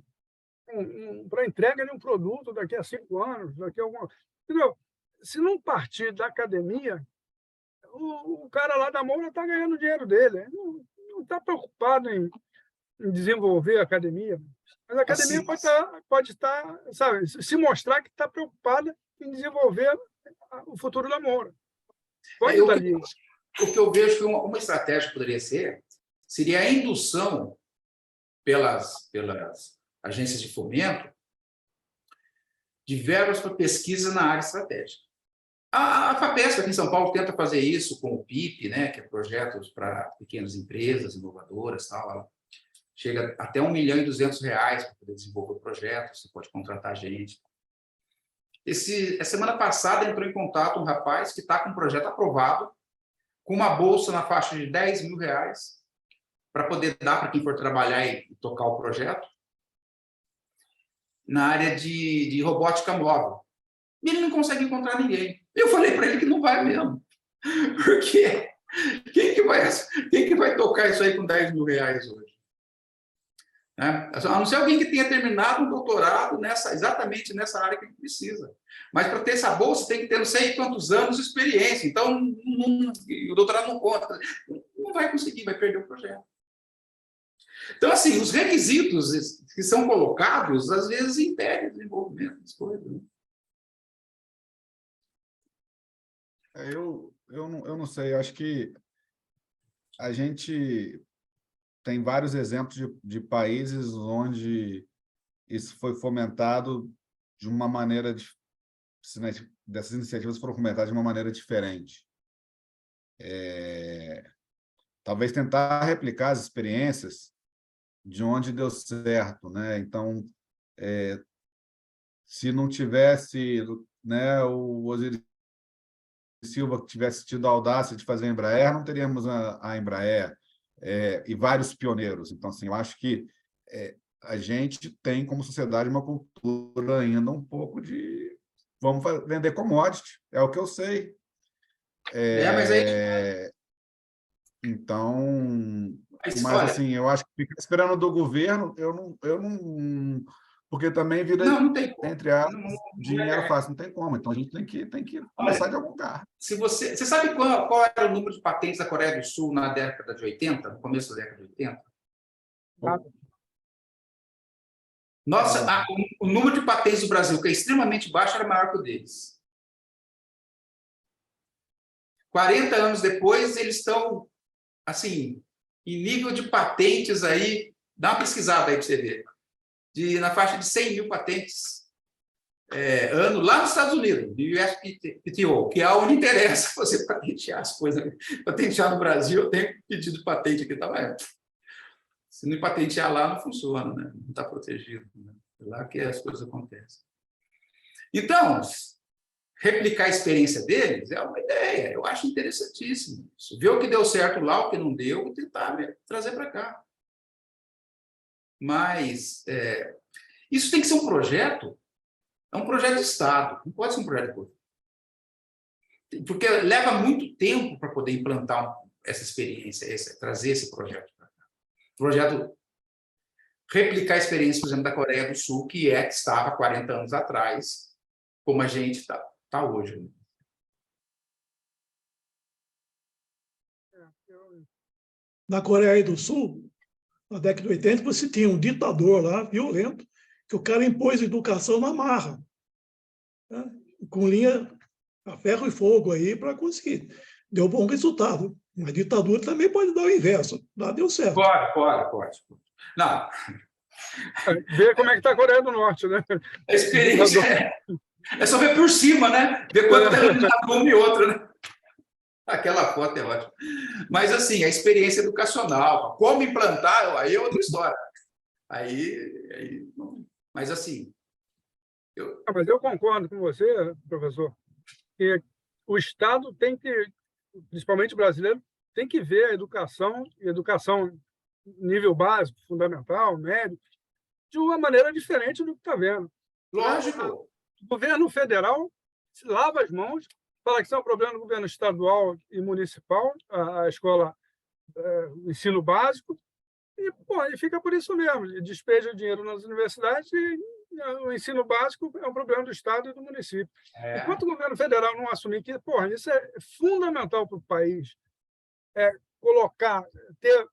para entrega de um produto daqui a 5 anos, daqui a alguma... Entendeu? Se não partir da academia, o cara lá da Moura está ganhando o dinheiro dele. Não está preocupado em desenvolver a academia. Mas a academia pode estar, sabe, se mostrar que está preocupada em desenvolver o futuro da Moura. Pode estar ali. O que eu vejo que uma estratégia poderia ser, seria a indução pelas agências de fomento de verbas para pesquisa na área estratégica. A FAPESP aqui em São Paulo tenta fazer isso com o PIP, né, que é projetos para pequenas empresas inovadoras, tal. Ela chega até R$ 1.200.000 para poder desenvolver o projeto, você pode contratar a gente. A semana passada entrou em contato um rapaz que está com um projeto aprovado, com uma bolsa na faixa de R$10.000 para poder dar para quem for trabalhar e tocar o projeto na área de robótica móvel. E ele não consegue encontrar ninguém. Eu falei para ele que não vai mesmo. Porque quem que vai tocar isso aí com R$10.000 hoje? A não ser alguém que tenha terminado um doutorado exatamente nessa área que ele precisa. Mas para ter essa bolsa tem que ter não sei quantos anos de experiência. Então, o doutorado não conta. Não vai conseguir, vai perder o projeto. Então, assim, os requisitos que são colocados, às vezes, impedem o desenvolvimento das coisas. Né? Eu não sei, eu acho que a gente tem vários exemplos de países onde isso foi fomentado de uma maneira... Dessas iniciativas foram fomentadas de uma maneira diferente. Talvez tentar replicar as experiências de onde deu certo, né? Então, se não tivesse, né, o Osiris Silva que tivesse tido a audácia de fazer a Embraer, não teríamos a Embraer e vários pioneiros. Então, assim, eu acho que a gente tem, como sociedade, uma cultura ainda um pouco de vamos vender commodity, é o que eu sei. Mas aí... Então, mas assim, eu acho que ficar esperando do governo, eu não porque também vira, entre aspas, dinheiro fácil, não tem como. Então, a gente tem que começar de algum lugar. Você sabe qual era o número de patentes da Coreia do Sul na década de 80, no começo da década de 80? Nossa, o número de patentes do Brasil, que é extremamente baixo, era maior que o deles. 40 anos depois, eles estão, assim, em nível de patentes aí, dá uma pesquisada aí para você ver, na faixa de 100.000 patentes ano, lá nos Estados Unidos, do USPTO, que é onde interessa você patentear as coisas. Patentear no Brasil, eu tenho pedido de patente aqui, tá vendo? Se não patentear lá, não funciona, né? Não está protegido. Né? É lá que as coisas acontecem. Então, replicar a experiência deles é uma ideia, eu acho interessantíssimo. Ver o que deu certo lá, o que não deu, e tentar trazer para cá. Mas, Isso tem que ser um projeto, é um projeto de Estado, não pode ser um projeto de governo. Porque leva muito tempo para poder implantar essa experiência, trazer esse projeto para cá. O projeto replicar a experiência, por exemplo, da Coreia do Sul, que estava 40 anos atrás, como a gente está hoje. Na Coreia do Sul, na década de 80, você tinha um ditador lá, violento, que o cara impôs educação na marra, né? Com linha a ferro e fogo aí para conseguir. Deu bom resultado. Mas ditadura também pode dar o inverso. Lá deu certo. Pode. Não. Ver como é que está a Coreia do Norte, né? A experiência é só ver por cima, né? Ver quanto terminado um e outro, né? Aquela foto é ótima. Mas, assim, a experiência educacional, como implantar, aí é outra história. Mas, assim... Mas eu concordo com você, professor, que o Estado tem que, principalmente o brasileiro, tem que ver a educação nível básico, fundamental, médio, de uma maneira diferente do que está vendo. Lógico. O governo federal se lava as mãos, fala que isso é um problema do governo estadual e municipal, a escola, o ensino básico, e fica por isso mesmo, despeja dinheiro nas universidades e o ensino básico é um problema do Estado e do município. Enquanto o governo federal não assumir que isso é fundamental para o país, ter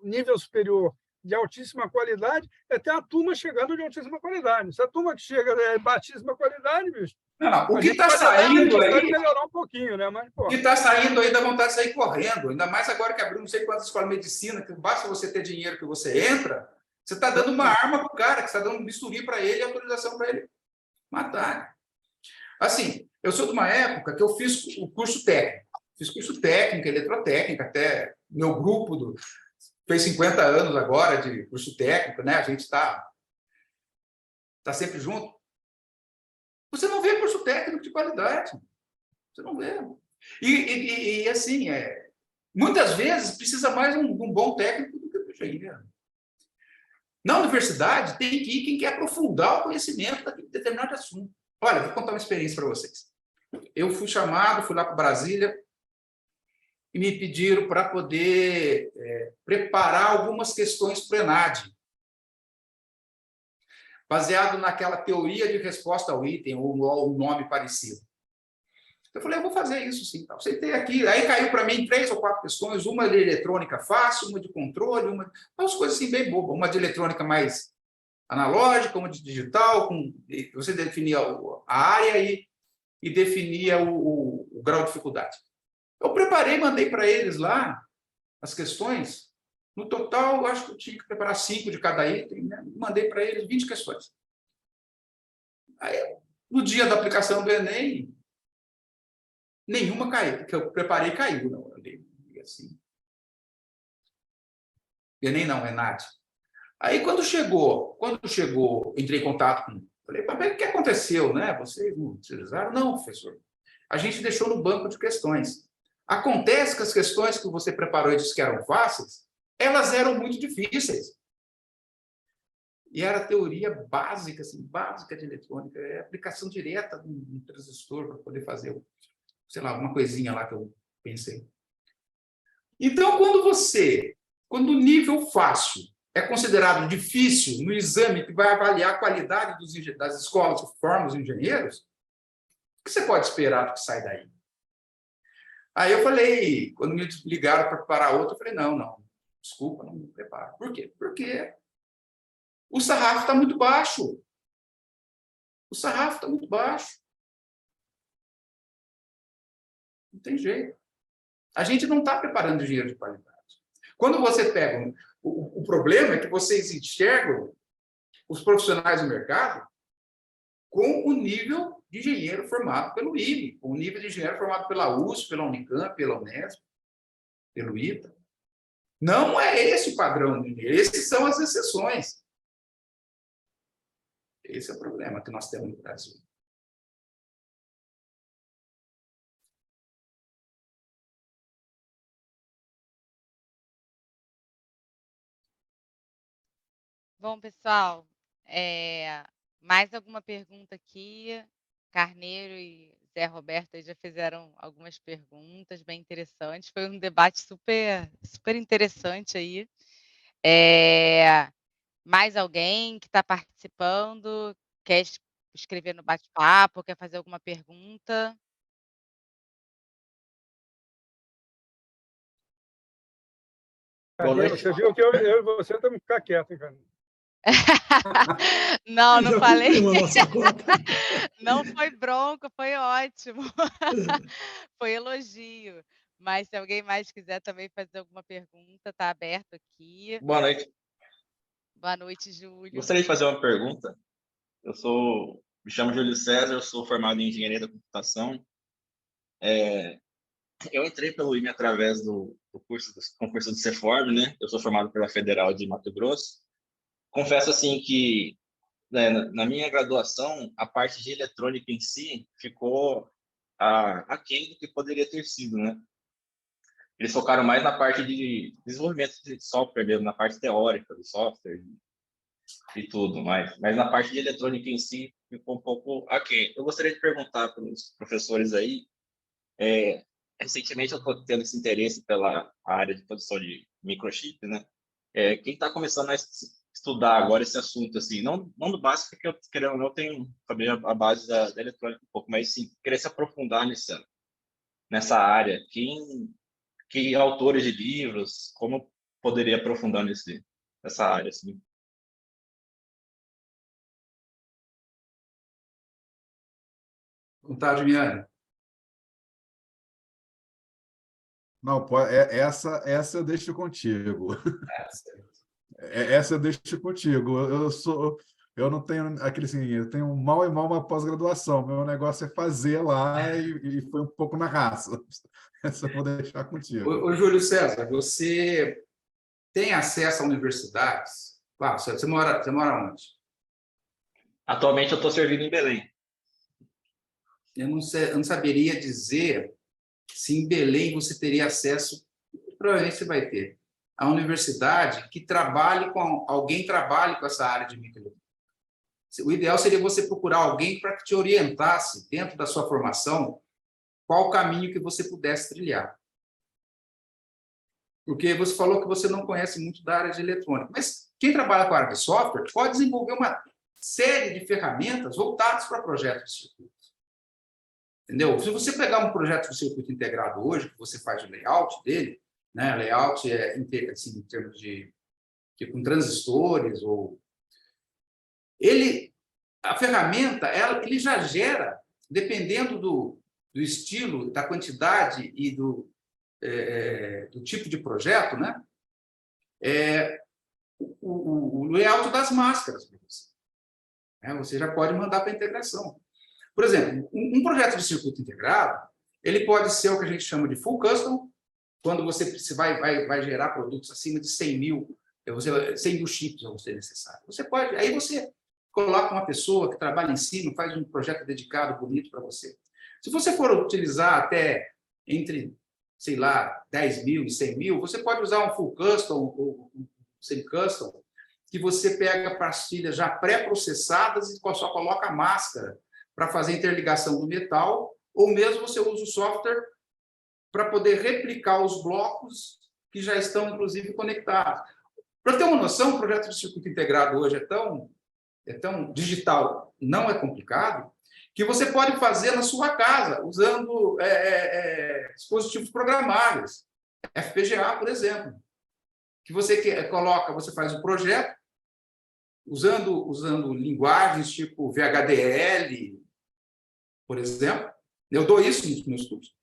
nível superior de altíssima qualidade, é ter a turma chegando de altíssima qualidade. Se a turma que chega de baixíssima qualidade, bicho, não, o que está saindo aí... pode melhorar um pouquinho, né? Mas, o que está saindo aí dá vontade de sair correndo, ainda mais agora que abriu não sei quantas escolas de medicina, que basta você ter dinheiro que você entra, você está dando uma arma para o cara, que você está dando um bisturi para ele e autorização para ele matar. Assim, eu sou de uma época que eu fiz o curso técnico. Fiz curso técnico, eletrotécnica, até meu grupo fez 50 anos agora de curso técnico, né? A gente está sempre junto. Você não vê curso técnico de qualidade. Você não vê. E assim, muitas vezes precisa mais um bom técnico do que o engenheiro. Na universidade, tem que ir quem quer aprofundar o conhecimento daquele determinado assunto. Olha, vou contar uma experiência para vocês. Eu fui lá para Brasília e me pediram para poder preparar algumas questões para o ENAD, baseado naquela teoria de resposta ao item, ou um nome parecido. Eu falei, eu vou fazer isso sim. Sentei aqui, aí caiu para mim 3 ou 4 questões, uma de eletrônica fácil, uma de controle, umas coisas assim bem bobas, uma de eletrônica mais analógica, uma de digital, você definia a área e definia o grau de dificuldade. Eu preparei, mandei para eles lá as questões. No total, acho que eu tinha que preparar 5 de cada item, né? Mandei para eles 20 questões. Aí, no dia da aplicação do Enem, nenhuma caiu, que eu preparei caiu. Não, eu dei assim. Enem não, ENAD. Aí, quando chegou, entrei em contato com... Falei, mas o que aconteceu, né? Vocês não utilizaram? Não, professor. A gente deixou no banco de questões. Acontece que as questões que você preparou e disse que eram fáceis, elas eram muito difíceis. E era teoria básica, assim, básica de eletrônica, aplicação direta de um transistor para poder fazer, sei lá, alguma coisinha lá que eu pensei. Então, quando o nível fácil é considerado difícil no exame que vai avaliar a qualidade das escolas que formam os engenheiros, o que você pode esperar do que sai daí? Aí eu falei, quando me ligaram para preparar outro, eu falei, não, desculpa, não me preparo. Por quê? Porque o sarrafo está muito baixo. O sarrafo está muito baixo. Não tem jeito. A gente não está preparando engenheiro de qualidade. Quando você pega... O problema é que vocês enxergam os profissionais do mercado com o nível de engenheiro formado pelo IME, com o nível de engenheiro formado pela USP, pela Unicamp, pela Unesp, pelo ITA. Não é esse o padrão de engenheiro, esses são as exceções. Esse é o problema que nós temos no Brasil. Bom, pessoal, Mais alguma pergunta aqui? Carneiro e Zé Roberto aí já fizeram algumas perguntas bem interessantes. Foi um debate super, super interessante aí. Mais alguém que está participando, quer escrever no bate-papo, quer fazer alguma pergunta? Boa Carneiro, noite. você viu que eu e você temos que ficar quieto, hein, Carneiro? Não, não Já falei. cumprimos a nossa cota. Não foi bronca, foi ótimo. Foi elogio. Mas se alguém mais quiser também fazer alguma pergunta, está aberto aqui. Boa noite. Boa noite, Júlio. Gostaria de fazer uma pergunta. Me chamo Júlio César, eu sou formado em Engenharia da Computação. Eu entrei pelo IME através do concurso do Ceform, né? Eu sou formado pela Federal de Mato Grosso. Confesso, assim, que né, na minha graduação, a parte de eletrônica em si ficou aquém do que poderia ter sido, né? Eles focaram mais na parte de desenvolvimento de software mesmo, na parte teórica do software e tudo mais. Mas na parte de eletrônica em si, ficou um pouco aquém. Eu gostaria de perguntar para os professores aí, recentemente eu estou tendo esse interesse pela área de produção de microchip, né? Quem está começando a estudar agora esse assunto, assim, não do básico, porque eu, querendo ou não, tenho também a base da eletrônica um pouco, mas sim, querer se aprofundar nessa área. Que autores de livros, como poderia aprofundar nessa área, assim? Vontade, Miane. Não, essa eu deixo contigo. Essa eu deixo contigo. Eu não tenho aquele assim, eu tenho mal e mal uma pós-graduação. Meu negócio é fazer lá e foi um pouco na raça. Essa eu vou deixar contigo. Ô, Júlio César, você tem acesso a universidades? Você mora onde? Atualmente eu estou servindo em Belém. Eu não saberia dizer se em Belém você teria acesso, provavelmente você vai ter, a universidade que alguém trabalhe com essa área de microeletrônica. O ideal seria você procurar alguém para que te orientasse, dentro da sua formação, qual o caminho que você pudesse trilhar. Porque você falou que você não conhece muito da área de eletrônica, mas quem trabalha com a área de software pode desenvolver uma série de ferramentas voltadas para projetos de circuitos. Entendeu? Se você pegar um projeto de circuito integrado hoje, que você faz o layout dele, né? Layout assim, em termos de com transistores, a ferramenta, ele já gera, dependendo do estilo, da quantidade e do tipo de projeto, né? O layout das máscaras para você. Você já pode mandar para a integração. Por exemplo, um projeto de circuito integrado, ele pode ser o que a gente chama de full custom, quando você vai gerar produtos acima de 100 mil chips vão ser necessários. Aí você coloca uma pessoa que trabalha em cima, faz um projeto dedicado, bonito para você. Se você for utilizar até entre, sei lá, 10 mil e 100 mil, você pode usar um full custom ou um semi-custom, que você pega pastilhas já pré-processadas e só coloca a máscara para fazer a interligação do metal, ou mesmo você usa o software para poder replicar os blocos que já estão, inclusive, conectados. Para ter uma noção, o projeto de circuito integrado hoje é tão digital, não é complicado, que você pode fazer na sua casa, usando dispositivos programáveis, FPGA, por exemplo, que você faz o projeto usando linguagens tipo VHDL, por exemplo. Eu dou isso nos meus cursos.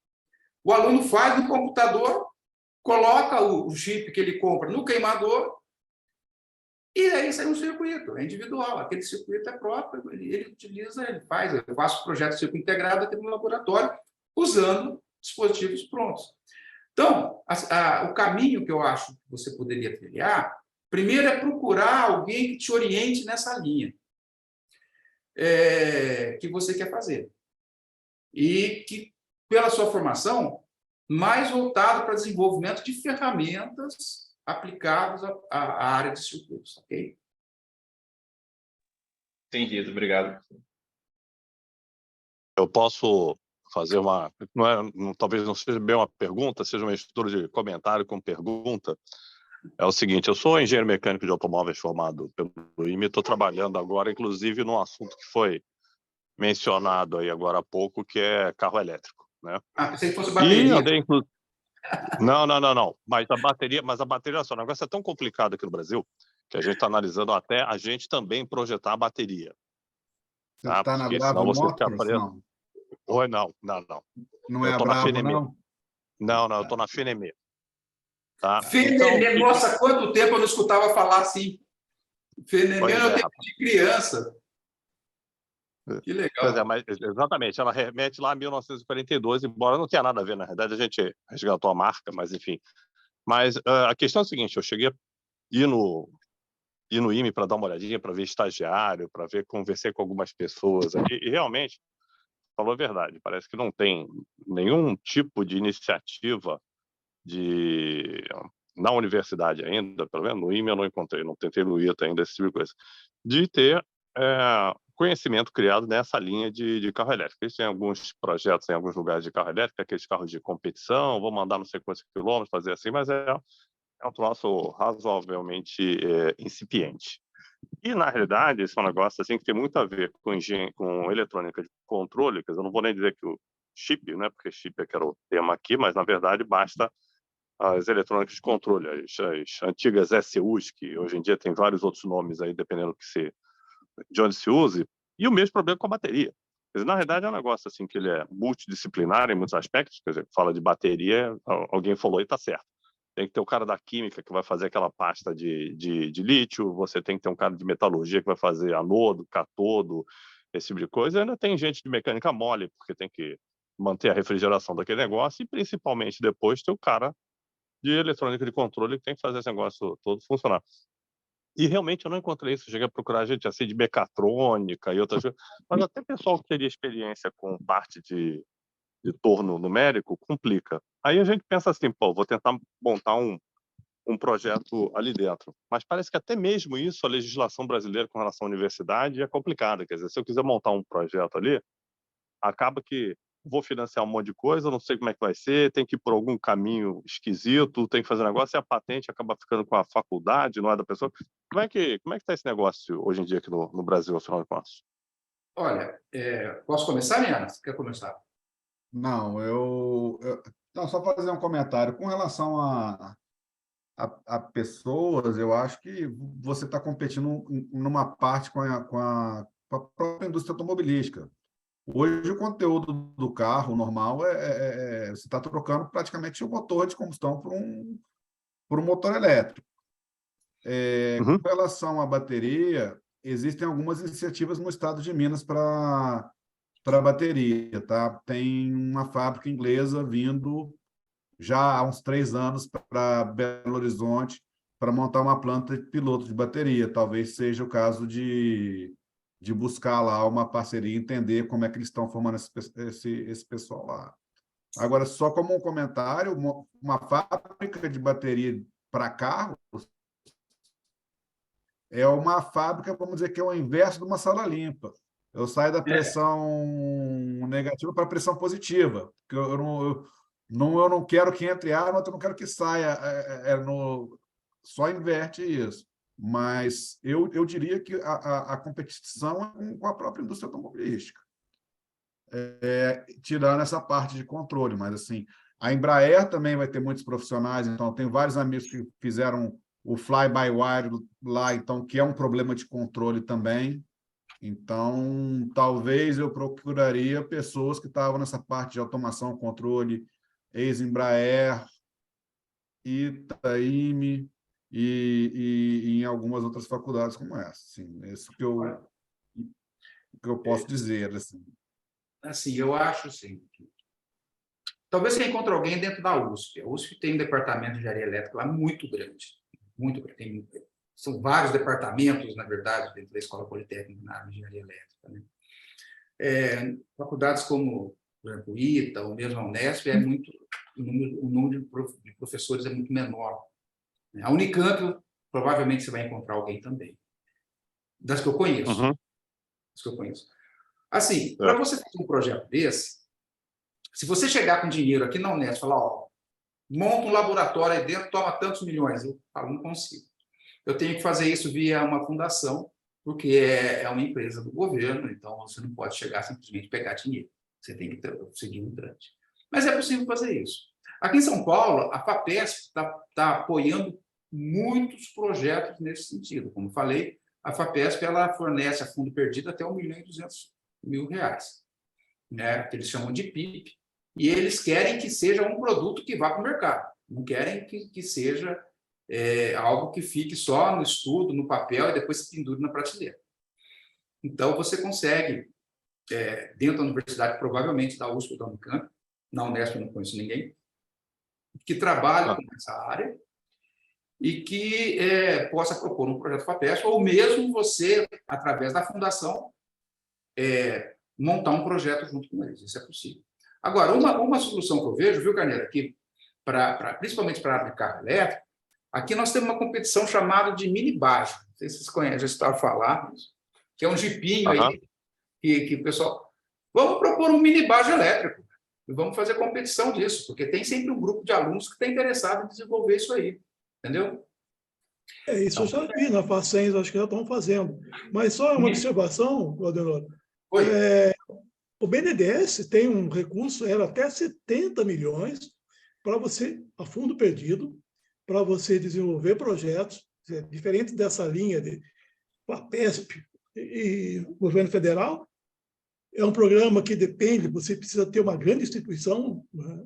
O aluno faz no computador, coloca o chip que ele compra no queimador, e aí sai um circuito, é individual. Aquele circuito é próprio, ele utiliza, eu faço projeto de circuito integrado aqui no laboratório, usando dispositivos prontos. Então, o caminho que eu acho que você poderia trilhar, primeiro é procurar alguém que te oriente nessa linha que você quer fazer. E que, pela sua formação, mais voltado para desenvolvimento de ferramentas aplicadas à área de circuitos, ok? Entendido, obrigado. Eu posso fazer uma... talvez não seja bem uma pergunta, seja uma mistura de comentário com pergunta. É o seguinte, eu sou engenheiro mecânico de automóveis formado pelo IME, estou trabalhando agora, inclusive, num assunto que foi mencionado aí agora há pouco, que é carro elétrico, né? Pensei que fosse bateria. Não. Mas a bateria, olha só, o negócio é tão complicado aqui no Brasil que a gente está analisando até a gente também projetar a bateria. Você está na Porque Bravo senão você fica Motors? preso. Não. Oi, não. Não é Eu a estou na Bravo, FNME. não? Não, eu estou na FNME. Tá? FNME, nossa, quanto tempo eu não escutava falar assim. FNME é o tempo rapaz. de criança. Que legal. Pois é, mas exatamente, ela remete lá a 1942, embora não tenha nada a ver, na verdade a gente resgatou a marca, mas enfim. Mas a questão é a seguinte, eu cheguei a ir no IME para dar uma olhadinha, para ver estagiário, para ver, conversei com algumas pessoas aqui, e realmente, falou a verdade, parece que não tem nenhum tipo de iniciativa na universidade ainda, pelo menos no IME eu não encontrei, não tentei no ITA ainda, esse tipo de coisa, de ter conhecimento criado nessa linha de carro elétrico. Eles têm alguns projetos em alguns lugares de carro elétrico, aqueles carros de competição, vou mandar não sei quantos quilômetros, fazer assim, mas é um troço razoavelmente incipiente. E, na realidade, esse é um negócio assim, que tem muito a ver com eletrônica de controle, quer dizer, eu não vou nem dizer que o chip, né, porque chip é que era o tema aqui, mas, na verdade, basta as eletrônicas de controle, as antigas ECUs, que hoje em dia tem vários outros nomes aí, dependendo de onde se use, e o mesmo problema com a bateria. Quer dizer, na realidade, é um negócio assim, que ele é multidisciplinar em muitos aspectos, quer dizer, fala de bateria, alguém falou e está certo. Tem que ter o cara da química que vai fazer aquela pasta de lítio, você tem que ter um cara de metalurgia que vai fazer anodo, catodo, esse tipo de coisa. E ainda tem gente de mecânica mole, porque tem que manter a refrigeração daquele negócio, e principalmente depois tem o cara de eletrônica de controle que tem que fazer esse negócio todo funcionar. E realmente eu não encontrei isso. Cheguei a procurar gente assim de mecatrônica e outras coisas, mas até pessoal que teria experiência com parte de torno numérico complica. Aí a gente pensa assim, pô, vou tentar montar um projeto ali dentro. Mas parece que até mesmo isso, a legislação brasileira com relação à universidade é complicada. Quer dizer, se eu quiser montar um projeto ali, acaba que vou financiar um monte de coisa, não sei como é que vai ser, tem que ir por algum caminho esquisito, tem que fazer um negócio, e a patente acaba ficando com a faculdade, não é da pessoa. Como é que está esse negócio hoje em dia aqui no Brasil, afinal de contas? Olha, posso começar, Liana? Você quer começar? Não, não, só fazer um comentário. Com relação a pessoas, eu acho que você está competindo numa parte com a própria indústria automobilística. Hoje, o conteúdo do carro normal você está trocando praticamente o motor de combustão por um motor elétrico. Com relação à bateria, existem algumas iniciativas no estado de Minas para bateria. Tá? Tem uma fábrica inglesa vindo já há uns 3 anos para Belo Horizonte para montar uma planta piloto de bateria. Talvez seja o caso de buscar lá uma parceria, entender como é que eles estão formando esse pessoal lá. Agora, só como um comentário, uma fábrica de bateria para carros é uma fábrica, vamos dizer, que é o inverso de uma sala limpa. Eu saio da pressão negativa para a pressão positiva, porque eu não quero que entre ar, mas eu não quero que saia. Só inverte isso. Mas eu diria que a competição é com a própria indústria automobilística, tirando essa parte de controle. Mas assim, a Embraer também vai ter muitos profissionais, então tem vários amigos que fizeram o fly-by-wire lá, então, que é um problema de controle também. Então, talvez eu procuraria pessoas que estavam nessa parte de automação, controle, ex-Embraer, IME e em algumas outras faculdades como essa. Assim, isso que eu posso dizer. Assim, eu acho assim, talvez você encontre alguém dentro da USP. A USP tem um departamento de engenharia elétrica lá muito grande. Muito grande. São vários departamentos, na verdade, dentro da Escola Politécnica na área de engenharia elétrica. Né? Faculdades como, por exemplo, o ITA, ou mesmo a Unesp, o número de professores é muito menor. A Unicamp, provavelmente você vai encontrar alguém também. Das que eu conheço. os que eu conheço. Assim, para você fazer um projeto desse, se você chegar com dinheiro aqui na Unesp e falar, ó, monta um laboratório aí dentro, toma tantos milhões, eu falo, não consigo. Eu tenho que fazer isso via uma fundação, porque é uma empresa do governo, então você não pode chegar simplesmente pegar dinheiro. Você tem que seguir um trâmite. Mas é possível fazer isso. Aqui em São Paulo, a FAPESP está apoiando muitos projetos nesse sentido. Como falei, a FAPESP ela fornece a fundo perdido até R$1.200.000, né, que eles chamam de PIP, e eles querem que seja um produto que vá para o mercado. Não querem que seja algo que fique só no estudo, no papel, e depois se pendure na prateleira. Então, você consegue, dentro da universidade, provavelmente da USP ou da Unicamp, na Unesp eu não conheço ninguém, que trabalhe com essa área e que possa propor um projeto FAPESP, ou mesmo você, através da fundação, montar um projeto junto com eles. Isso é possível. Agora, uma solução que eu vejo, viu, Carneiro, que principalmente para a área de carro elétrico, aqui nós temos uma competição chamada de mini baja. Não sei se vocês conhecem, já estavam falando, que é um jipinho aí, que o pessoal... Vamos propor um mini baja elétrico e vamos fazer competição disso, porque tem sempre um grupo de alunos que está interessado em desenvolver isso aí, entendeu? Isso eu já vi na Facens, acho que já estão fazendo. Mas só uma observação, Claudio. O BNDES tem um recurso, era até 70 milhões, para você, a fundo perdido, para você desenvolver projetos, diferente dessa linha de FAPESP e governo federal. É um programa que depende, você precisa ter uma grande instituição, né,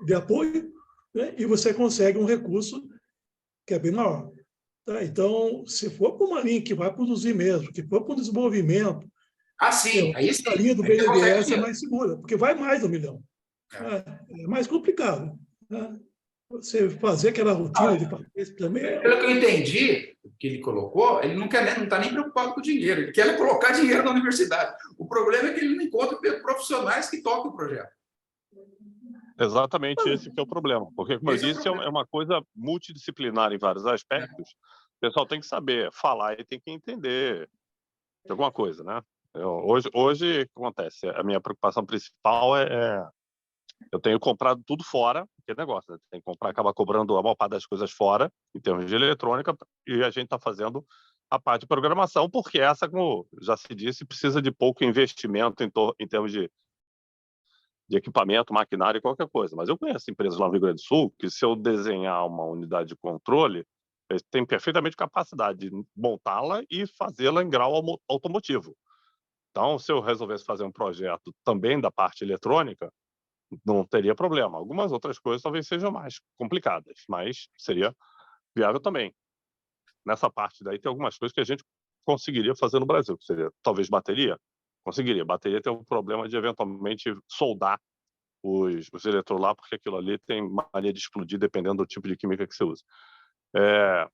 de apoio, né, e você consegue um recurso que é bem maior. Tá? Então, se for para uma linha que vai produzir mesmo, que for para o desenvolvimento, sim, aí sim. A linha do BNDES é mais segura, porque vai mais de 1 milhão. É mais complicado. Né? Você fazer aquela rotina de FAPESP também... Pelo que eu entendi, o que ele colocou, ele não está nem preocupado com o dinheiro, ele quer colocar dinheiro na universidade. O problema é que ele não encontra profissionais que toquem o projeto. Exatamente esse que é o problema, porque, como eu disse, é uma coisa multidisciplinar em vários aspectos. O pessoal tem que saber falar e tem que entender de alguma coisa, né? Hoje, o que acontece? A minha preocupação principal eu tenho comprado tudo fora, que negócio, né? Tem que comprar, acaba cobrando a maior parte das coisas fora, em termos de eletrônica, e a gente está fazendo a parte de programação, porque essa, como já se disse, precisa de pouco investimento em termos de equipamento, maquinário e qualquer coisa. Mas eu conheço empresas lá no Rio Grande do Sul que, se eu desenhar uma unidade de controle, eles têm perfeitamente capacidade de montá-la e fazê-la em grau automotivo. Então, se eu resolvesse fazer um projeto também da parte eletrônica, não teria problema. Algumas outras coisas talvez sejam mais complicadas, mas seria viável também. Nessa parte daí tem algumas coisas que a gente conseguiria fazer no Brasil, que seria talvez bateria. Conseguiria. Bateria tem um problema de eventualmente soldar os eletrodos lá, porque aquilo ali tem mania de explodir dependendo do tipo de química que você usa.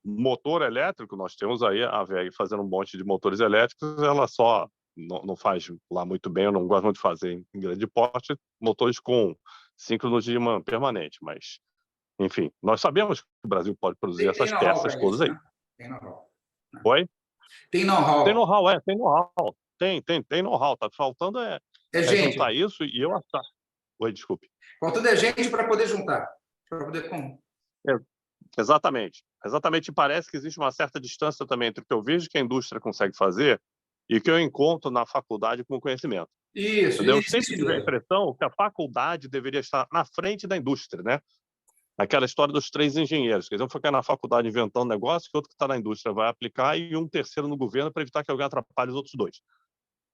Motor elétrico, nós temos aí a VEG fazendo um monte de motores elétricos, ela só não faz lá muito bem, eu não gosto muito de fazer em grande porte, motores com síncrono de imã permanente, mas, enfim, nós sabemos que o Brasil pode produzir essas peças todas aí. Tem know-how. Oi? Tem know-how. Tem know-how, tem know-how. Tem know-how. Tá faltando gente. Juntar isso e eu achar. Oi, desculpe. Faltando gente para poder juntar. Para poder como? Exatamente. Exatamente. Parece que existe uma certa distância também entre o que eu vejo que a indústria consegue fazer e o que eu encontro na faculdade com o conhecimento. Isso. Eu sempre tive a impressão que a faculdade deveria estar na frente da indústria, né? Aquela história dos 3 engenheiros. Quer dizer, um ficar na faculdade inventando negócio, que outro que está na indústria vai aplicar e um terceiro no governo para evitar que alguém atrapalhe os outros 2.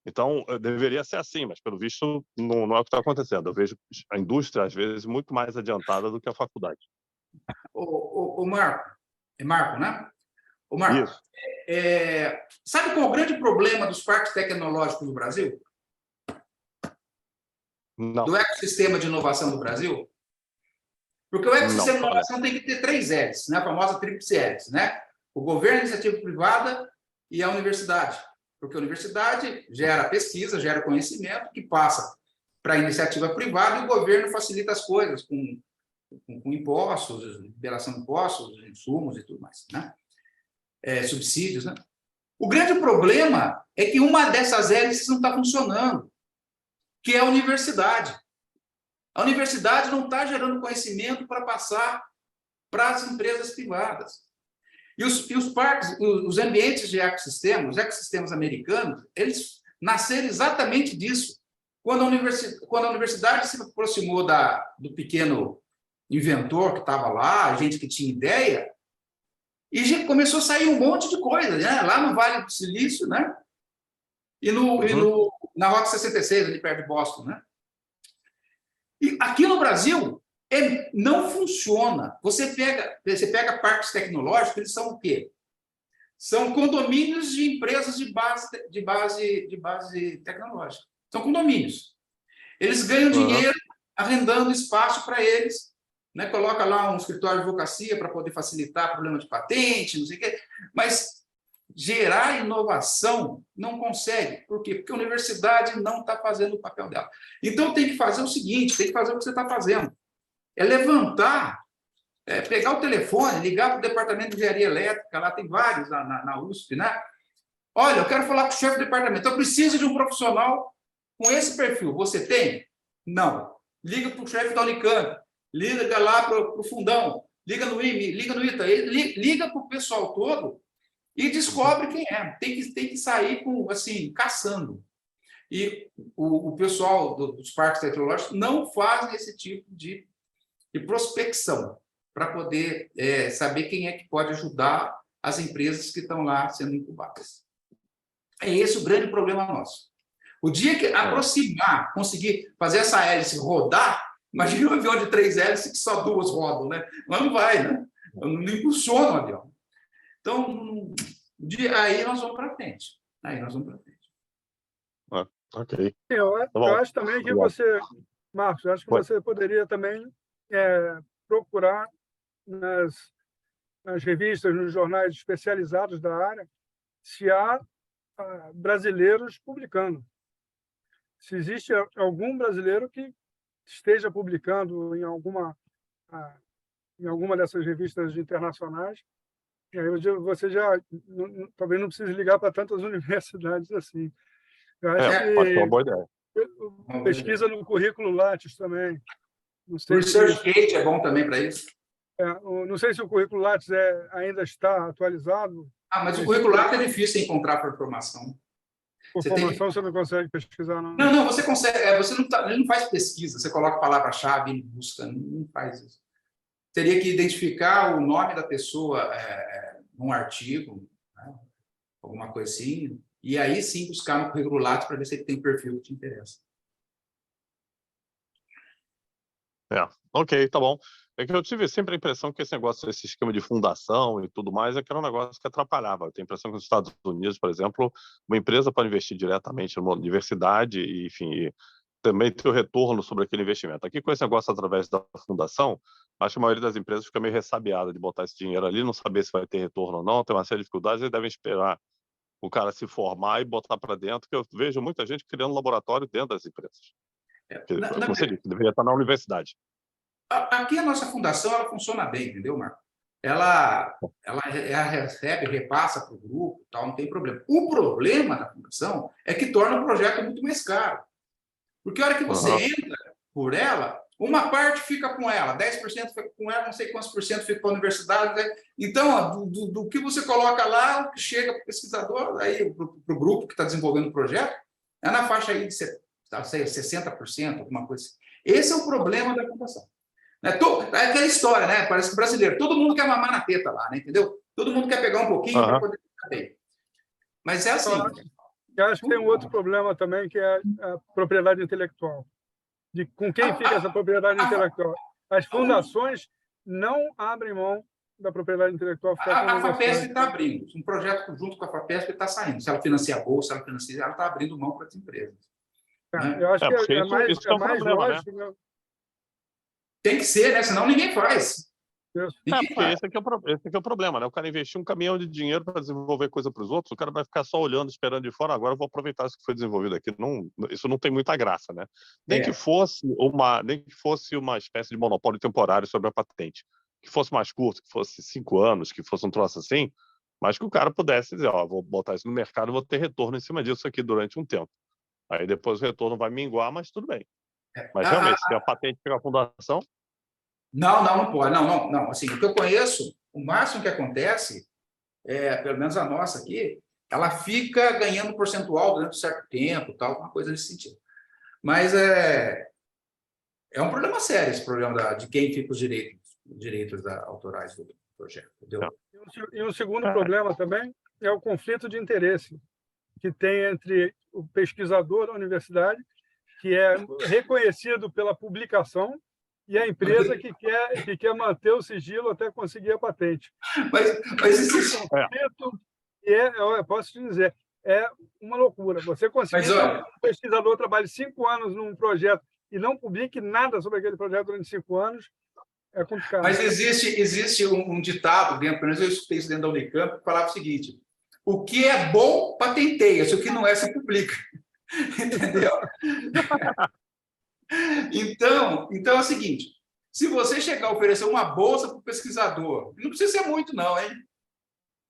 Então, deveria ser assim, mas, pelo visto, não é o que está acontecendo. Eu vejo a indústria, às vezes, muito mais adiantada do que a faculdade. O Marco. É Marco, né? O Marco, isso. Sabe qual é o grande problema dos parques tecnológicos do Brasil? Não. Do ecossistema de inovação do Brasil? Porque o ecossistema de inovação tem que ter 3 L's, né? A famosa tríplice L's, né? O governo, a iniciativa privada e a universidade. Porque a universidade gera pesquisa, gera conhecimento, que passa para a iniciativa privada e o governo facilita as coisas com impostos, liberação de impostos, insumos e tudo mais, né? Subsídios, né? O grande problema é que uma dessas hélices não está funcionando, que é a universidade. A universidade não está gerando conhecimento para passar para as empresas privadas. E os parques, os ambientes de ecossistemas, os ecossistemas americanos, eles nasceram exatamente disso. Quando a universidade se aproximou do pequeno inventor que estava lá, gente que tinha ideia, e começou a sair um monte de coisa, né? Lá no Vale do Silício, né? E na Rota 66, ali perto de Boston, né? E aqui no Brasil, não funciona. Você pega parques tecnológicos, eles são o quê? São condomínios de empresas de base tecnológica. São condomínios. Eles ganham dinheiro arrendando espaço para eles, né? Coloca lá um escritório de advocacia para poder facilitar problema de patente, não sei o quê. Mas gerar inovação não consegue. Por quê? Porque a universidade não está fazendo o papel dela. Então, tem que fazer o seguinte, tem que fazer o que você está fazendo. É levantar, pegar o telefone, ligar para o departamento de engenharia elétrica, lá tem vários na USP, né? Olha, eu quero falar com o chefe do departamento, eu preciso de um profissional com esse perfil. Você tem? Não. Liga para o chefe da Unicamp, liga lá para o Fundão, liga no IME, liga no ITA, liga para o pessoal todo e descobre quem é. Tem que sair caçando. E o pessoal dos parques tecnológicos não fazem esse tipo de prospecção para poder saber quem é que pode ajudar as empresas que estão lá sendo incubadas. É esse o grande problema nosso. O dia que aproximar, conseguir fazer essa hélice rodar, imagina um avião de 3 hélices que só 2 rodam, né? Mas não vai, né? Não impulsiona o avião. Então, aí nós vamos para frente. Ok. Eu acho também que você, Marcos, acho que você poderia também procurar nas revistas, nos jornais especializados da área, se há brasileiros publicando. Se existe algum brasileiro que esteja publicando em alguma dessas revistas internacionais, e aí você já talvez não precise ligar para tantas universidades assim. Eu acho que é uma boa ideia. Pesquisa no currículo Lattes também. O ResearchGate é bom também para isso. Não sei se o currículo Lattes ainda está atualizado. Mas o currículo Lattes é difícil de encontrar por formação. Por formação você não consegue pesquisar, não? Não, você consegue. Ele não faz pesquisa, você coloca a palavra-chave e busca, não faz isso. Teria que identificar o nome da pessoa num artigo, né? Alguma coisa assim, e aí sim buscar no currículo Lattes para ver se ele tem perfil que te interessa. Ok, tá bom. É que eu tive sempre a impressão que esse negócio, esse esquema de fundação e tudo mais, era um negócio que atrapalhava. Eu tenho a impressão que nos Estados Unidos, por exemplo, uma empresa pode investir diretamente numa universidade e, enfim, também ter o retorno sobre aquele investimento. Aqui, com esse negócio através da fundação, acho que a maioria das empresas fica meio ressabiada de botar esse dinheiro ali, não saber se vai ter retorno ou não, tem uma série de dificuldades, eles devem esperar o cara se formar e botar para dentro, que eu vejo muita gente criando laboratório dentro das empresas. Como você disse, deveria estar na universidade. Aqui a nossa fundação ela funciona bem, entendeu, Marco? Ela recebe, repassa para o grupo, tal, não tem problema. O problema da fundação é que torna o projeto muito mais caro. Porque a hora que você entra por ela, uma parte fica com ela, 10% fica com ela, não sei quantos por cento fica com a universidade. Né? Então, do que você coloca lá, o que chega para o pesquisador, aí para o grupo que está desenvolvendo o projeto, é na faixa aí de 60%, alguma coisa assim. Esse é o problema da fundação. É aquela história, né? Parece que o brasileiro, todo mundo quer mamar na teta lá, né? Entendeu? Todo mundo quer pegar um pouquinho para poder ficar bem. Mas é assim. Eu acho que tem um outro problema também, que é a propriedade intelectual. Com quem fica essa propriedade intelectual? As fundações não abrem mão da propriedade intelectual. A FAPESP está abrindo. Um projeto junto com a FAPESP está saindo. Se ela financia a bolsa, ela está abrindo mão para as empresas. Né? Eu acho que é mais lógico. Né? Tem que ser, né? Senão ninguém faz. Esse aqui é o problema, né? O cara investiu um caminhão de dinheiro para desenvolver coisa para os outros, o cara vai ficar só olhando, esperando de fora, agora eu vou aproveitar isso que foi desenvolvido aqui. Isso não tem muita graça, né? Nem que fosse uma espécie de monopólio temporário sobre a patente. Que fosse mais curto, que fosse 5 anos, que fosse um troço assim, Mas que o cara pudesse dizer, ó, vou botar isso no mercado, vou ter retorno em cima disso aqui durante um tempo. Aí depois o retorno vai minguar, mas tudo bem. Mas realmente, se tem a patente pela fundação... Não pode. Não. Assim, o que eu conheço, o máximo que acontece, pelo menos a nossa aqui, ela fica ganhando percentual durante um certo tempo, tal, uma coisa nesse sentido. Mas é um problema sério esse problema de quem fica os direitos autorais do projeto, entendeu? E o segundo problema também é o conflito de interesse que tem entre o pesquisador da universidade, que é reconhecido pela publicação, e a empresa que quer manter o sigilo até conseguir a patente. Mas esse conflito, posso te dizer, é uma loucura. Você conseguir que um pesquisador trabalhe 5 anos num projeto e não publique nada sobre aquele projeto durante 5 anos, é complicado. Mas existe um ditado, pelo menos eu escutei isso dentro da Unicamp, que falava o seguinte: o que é bom, patenteia, se o que não é, se publica. Entendeu? Então é o seguinte, se você chegar a oferecer uma bolsa para o pesquisador, não precisa ser muito não, hein?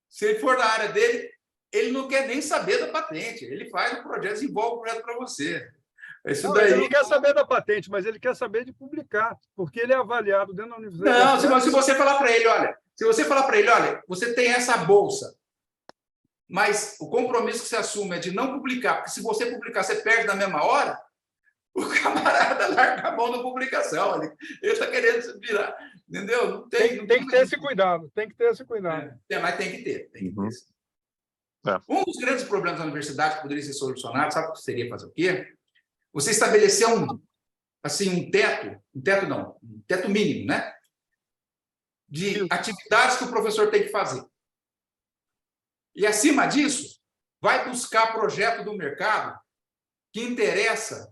Se ele for na área dele, ele não quer nem saber da patente, ele faz o projeto, desenvolve o projeto para você. Ele não quer saber da patente, mas ele quer saber de publicar, porque ele é avaliado dentro da universidade. Não, se você falar para ele, olha, você tem essa bolsa, mas o compromisso que você assume é de não publicar, porque se você publicar, você perde na mesma hora, o camarada larga a mão da publicação. Ele está querendo se virar, entendeu? Não tem que ter esse cuidado, tem que ter esse cuidado. Mas tem que ter. Um dos grandes problemas da universidade que poderia ser solucionado, sabe o que seria fazer o quê? Você estabelecer um teto mínimo, né? De atividades que o professor tem que fazer. E, acima disso, vai buscar projeto do mercado que interessa,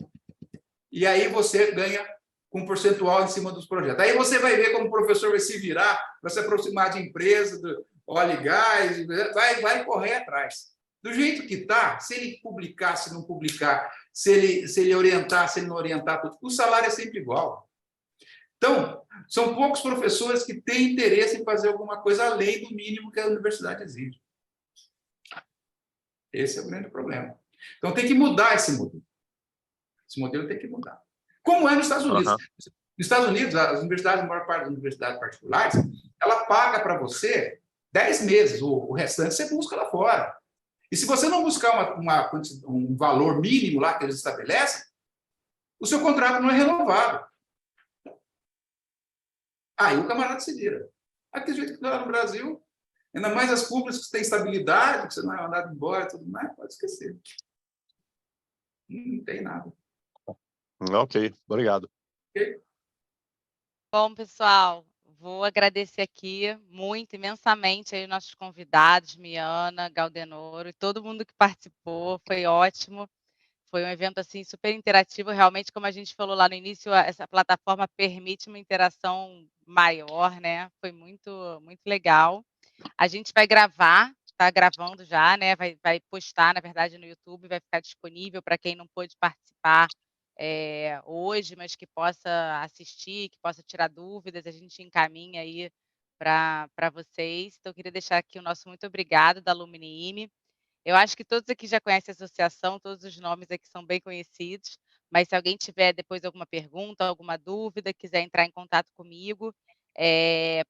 e aí você ganha com percentual em cima dos projetos. Aí você vai ver como o professor vai se virar, vai se aproximar de empresa, do óleo e gás, vai correr atrás. Do jeito que está, se ele publicar, se não publicar, se ele orientar, se ele não orientar, o salário é sempre igual. Então, são poucos professores que têm interesse em fazer alguma coisa além do mínimo que a universidade exige. Esse é o grande problema. Então, tem que mudar esse modelo. Esse modelo tem que mudar. Como é nos Estados Unidos. Nos Estados Unidos, as universidades, a maior parte das universidades particulares, ela paga para você 10 meses, o restante você busca lá fora. E se você não buscar um valor mínimo lá que eles estabelecem, o seu contrato não é renovado. Aí o camarada se vira. Aqui do jeito que está no Brasil, ainda mais as públicas que têm estabilidade, que você não é mandado embora e tudo mais, pode esquecer. Não tem nada. Ok, obrigado. Okay. Bom, pessoal, vou agradecer aqui muito, imensamente, aí os nossos convidados, Miana, Galdenoro e todo mundo que participou, foi ótimo. Foi um evento assim super interativo, realmente, como a gente falou lá no início, essa plataforma permite uma interação maior, né? Foi muito legal. A gente vai gravar, está gravando já, né? Vai postar, na verdade, no YouTube, vai ficar disponível para quem não pôde participar hoje, mas que possa assistir, que possa tirar dúvidas, a gente encaminha aí para vocês. Então, eu queria deixar aqui o nosso muito obrigado da Lumini-IME. Eu acho que todos aqui já conhecem a associação, todos os nomes aqui são bem conhecidos, mas se alguém tiver depois alguma pergunta, alguma dúvida, quiser entrar em contato comigo,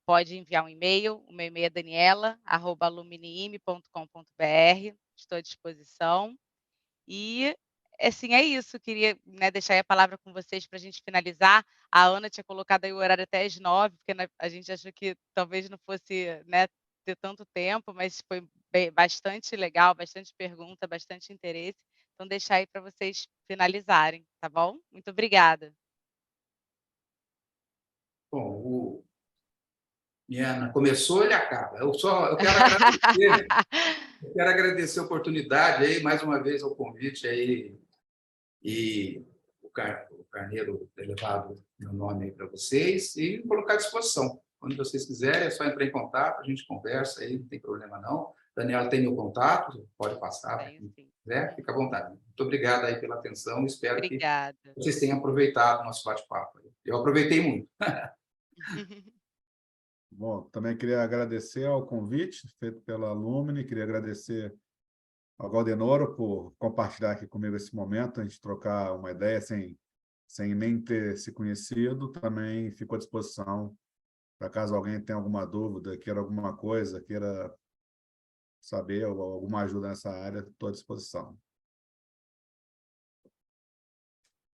pode enviar um e-mail. O meu e-mail é daniela@luminiime.com.br, estou à disposição. E, assim, é isso. Queria, né, deixar aí a palavra com vocês para a gente finalizar. A Ana tinha colocado aí o horário até às 9, porque a gente achou que talvez não fosse, né, ter tanto tempo, mas foi bastante legal, bastante pergunta, bastante interesse. Então, deixar aí para vocês finalizarem, tá bom? Muito obrigada. Bom, Miana, começou, ele acaba. Eu quero agradecer a oportunidade aí, mais uma vez, o convite aí, e o Carneiro ter levado meu nome aí para vocês, e colocar à disposição. Quando vocês quiserem, é só entrar em contato, a gente conversa aí, não tem problema não. Daniela tem meu contato, pode passar. Se quiser, fica à vontade. Muito obrigado aí pela atenção, espero que vocês tenham aproveitado o nosso bate-papo. Eu aproveitei muito. Bom, também queria agradecer ao convite feito pela Lumine, queria agradecer ao Galdenoro por compartilhar aqui comigo esse momento, a gente trocar uma ideia sem nem ter se conhecido. Também fico à disposição para caso alguém tenha alguma dúvida, queira alguma coisa, queira saber alguma ajuda nessa área, estou à disposição.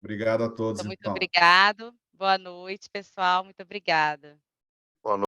Obrigado a todos, Muito então. obrigado. Boa noite, pessoal. Muito obrigada.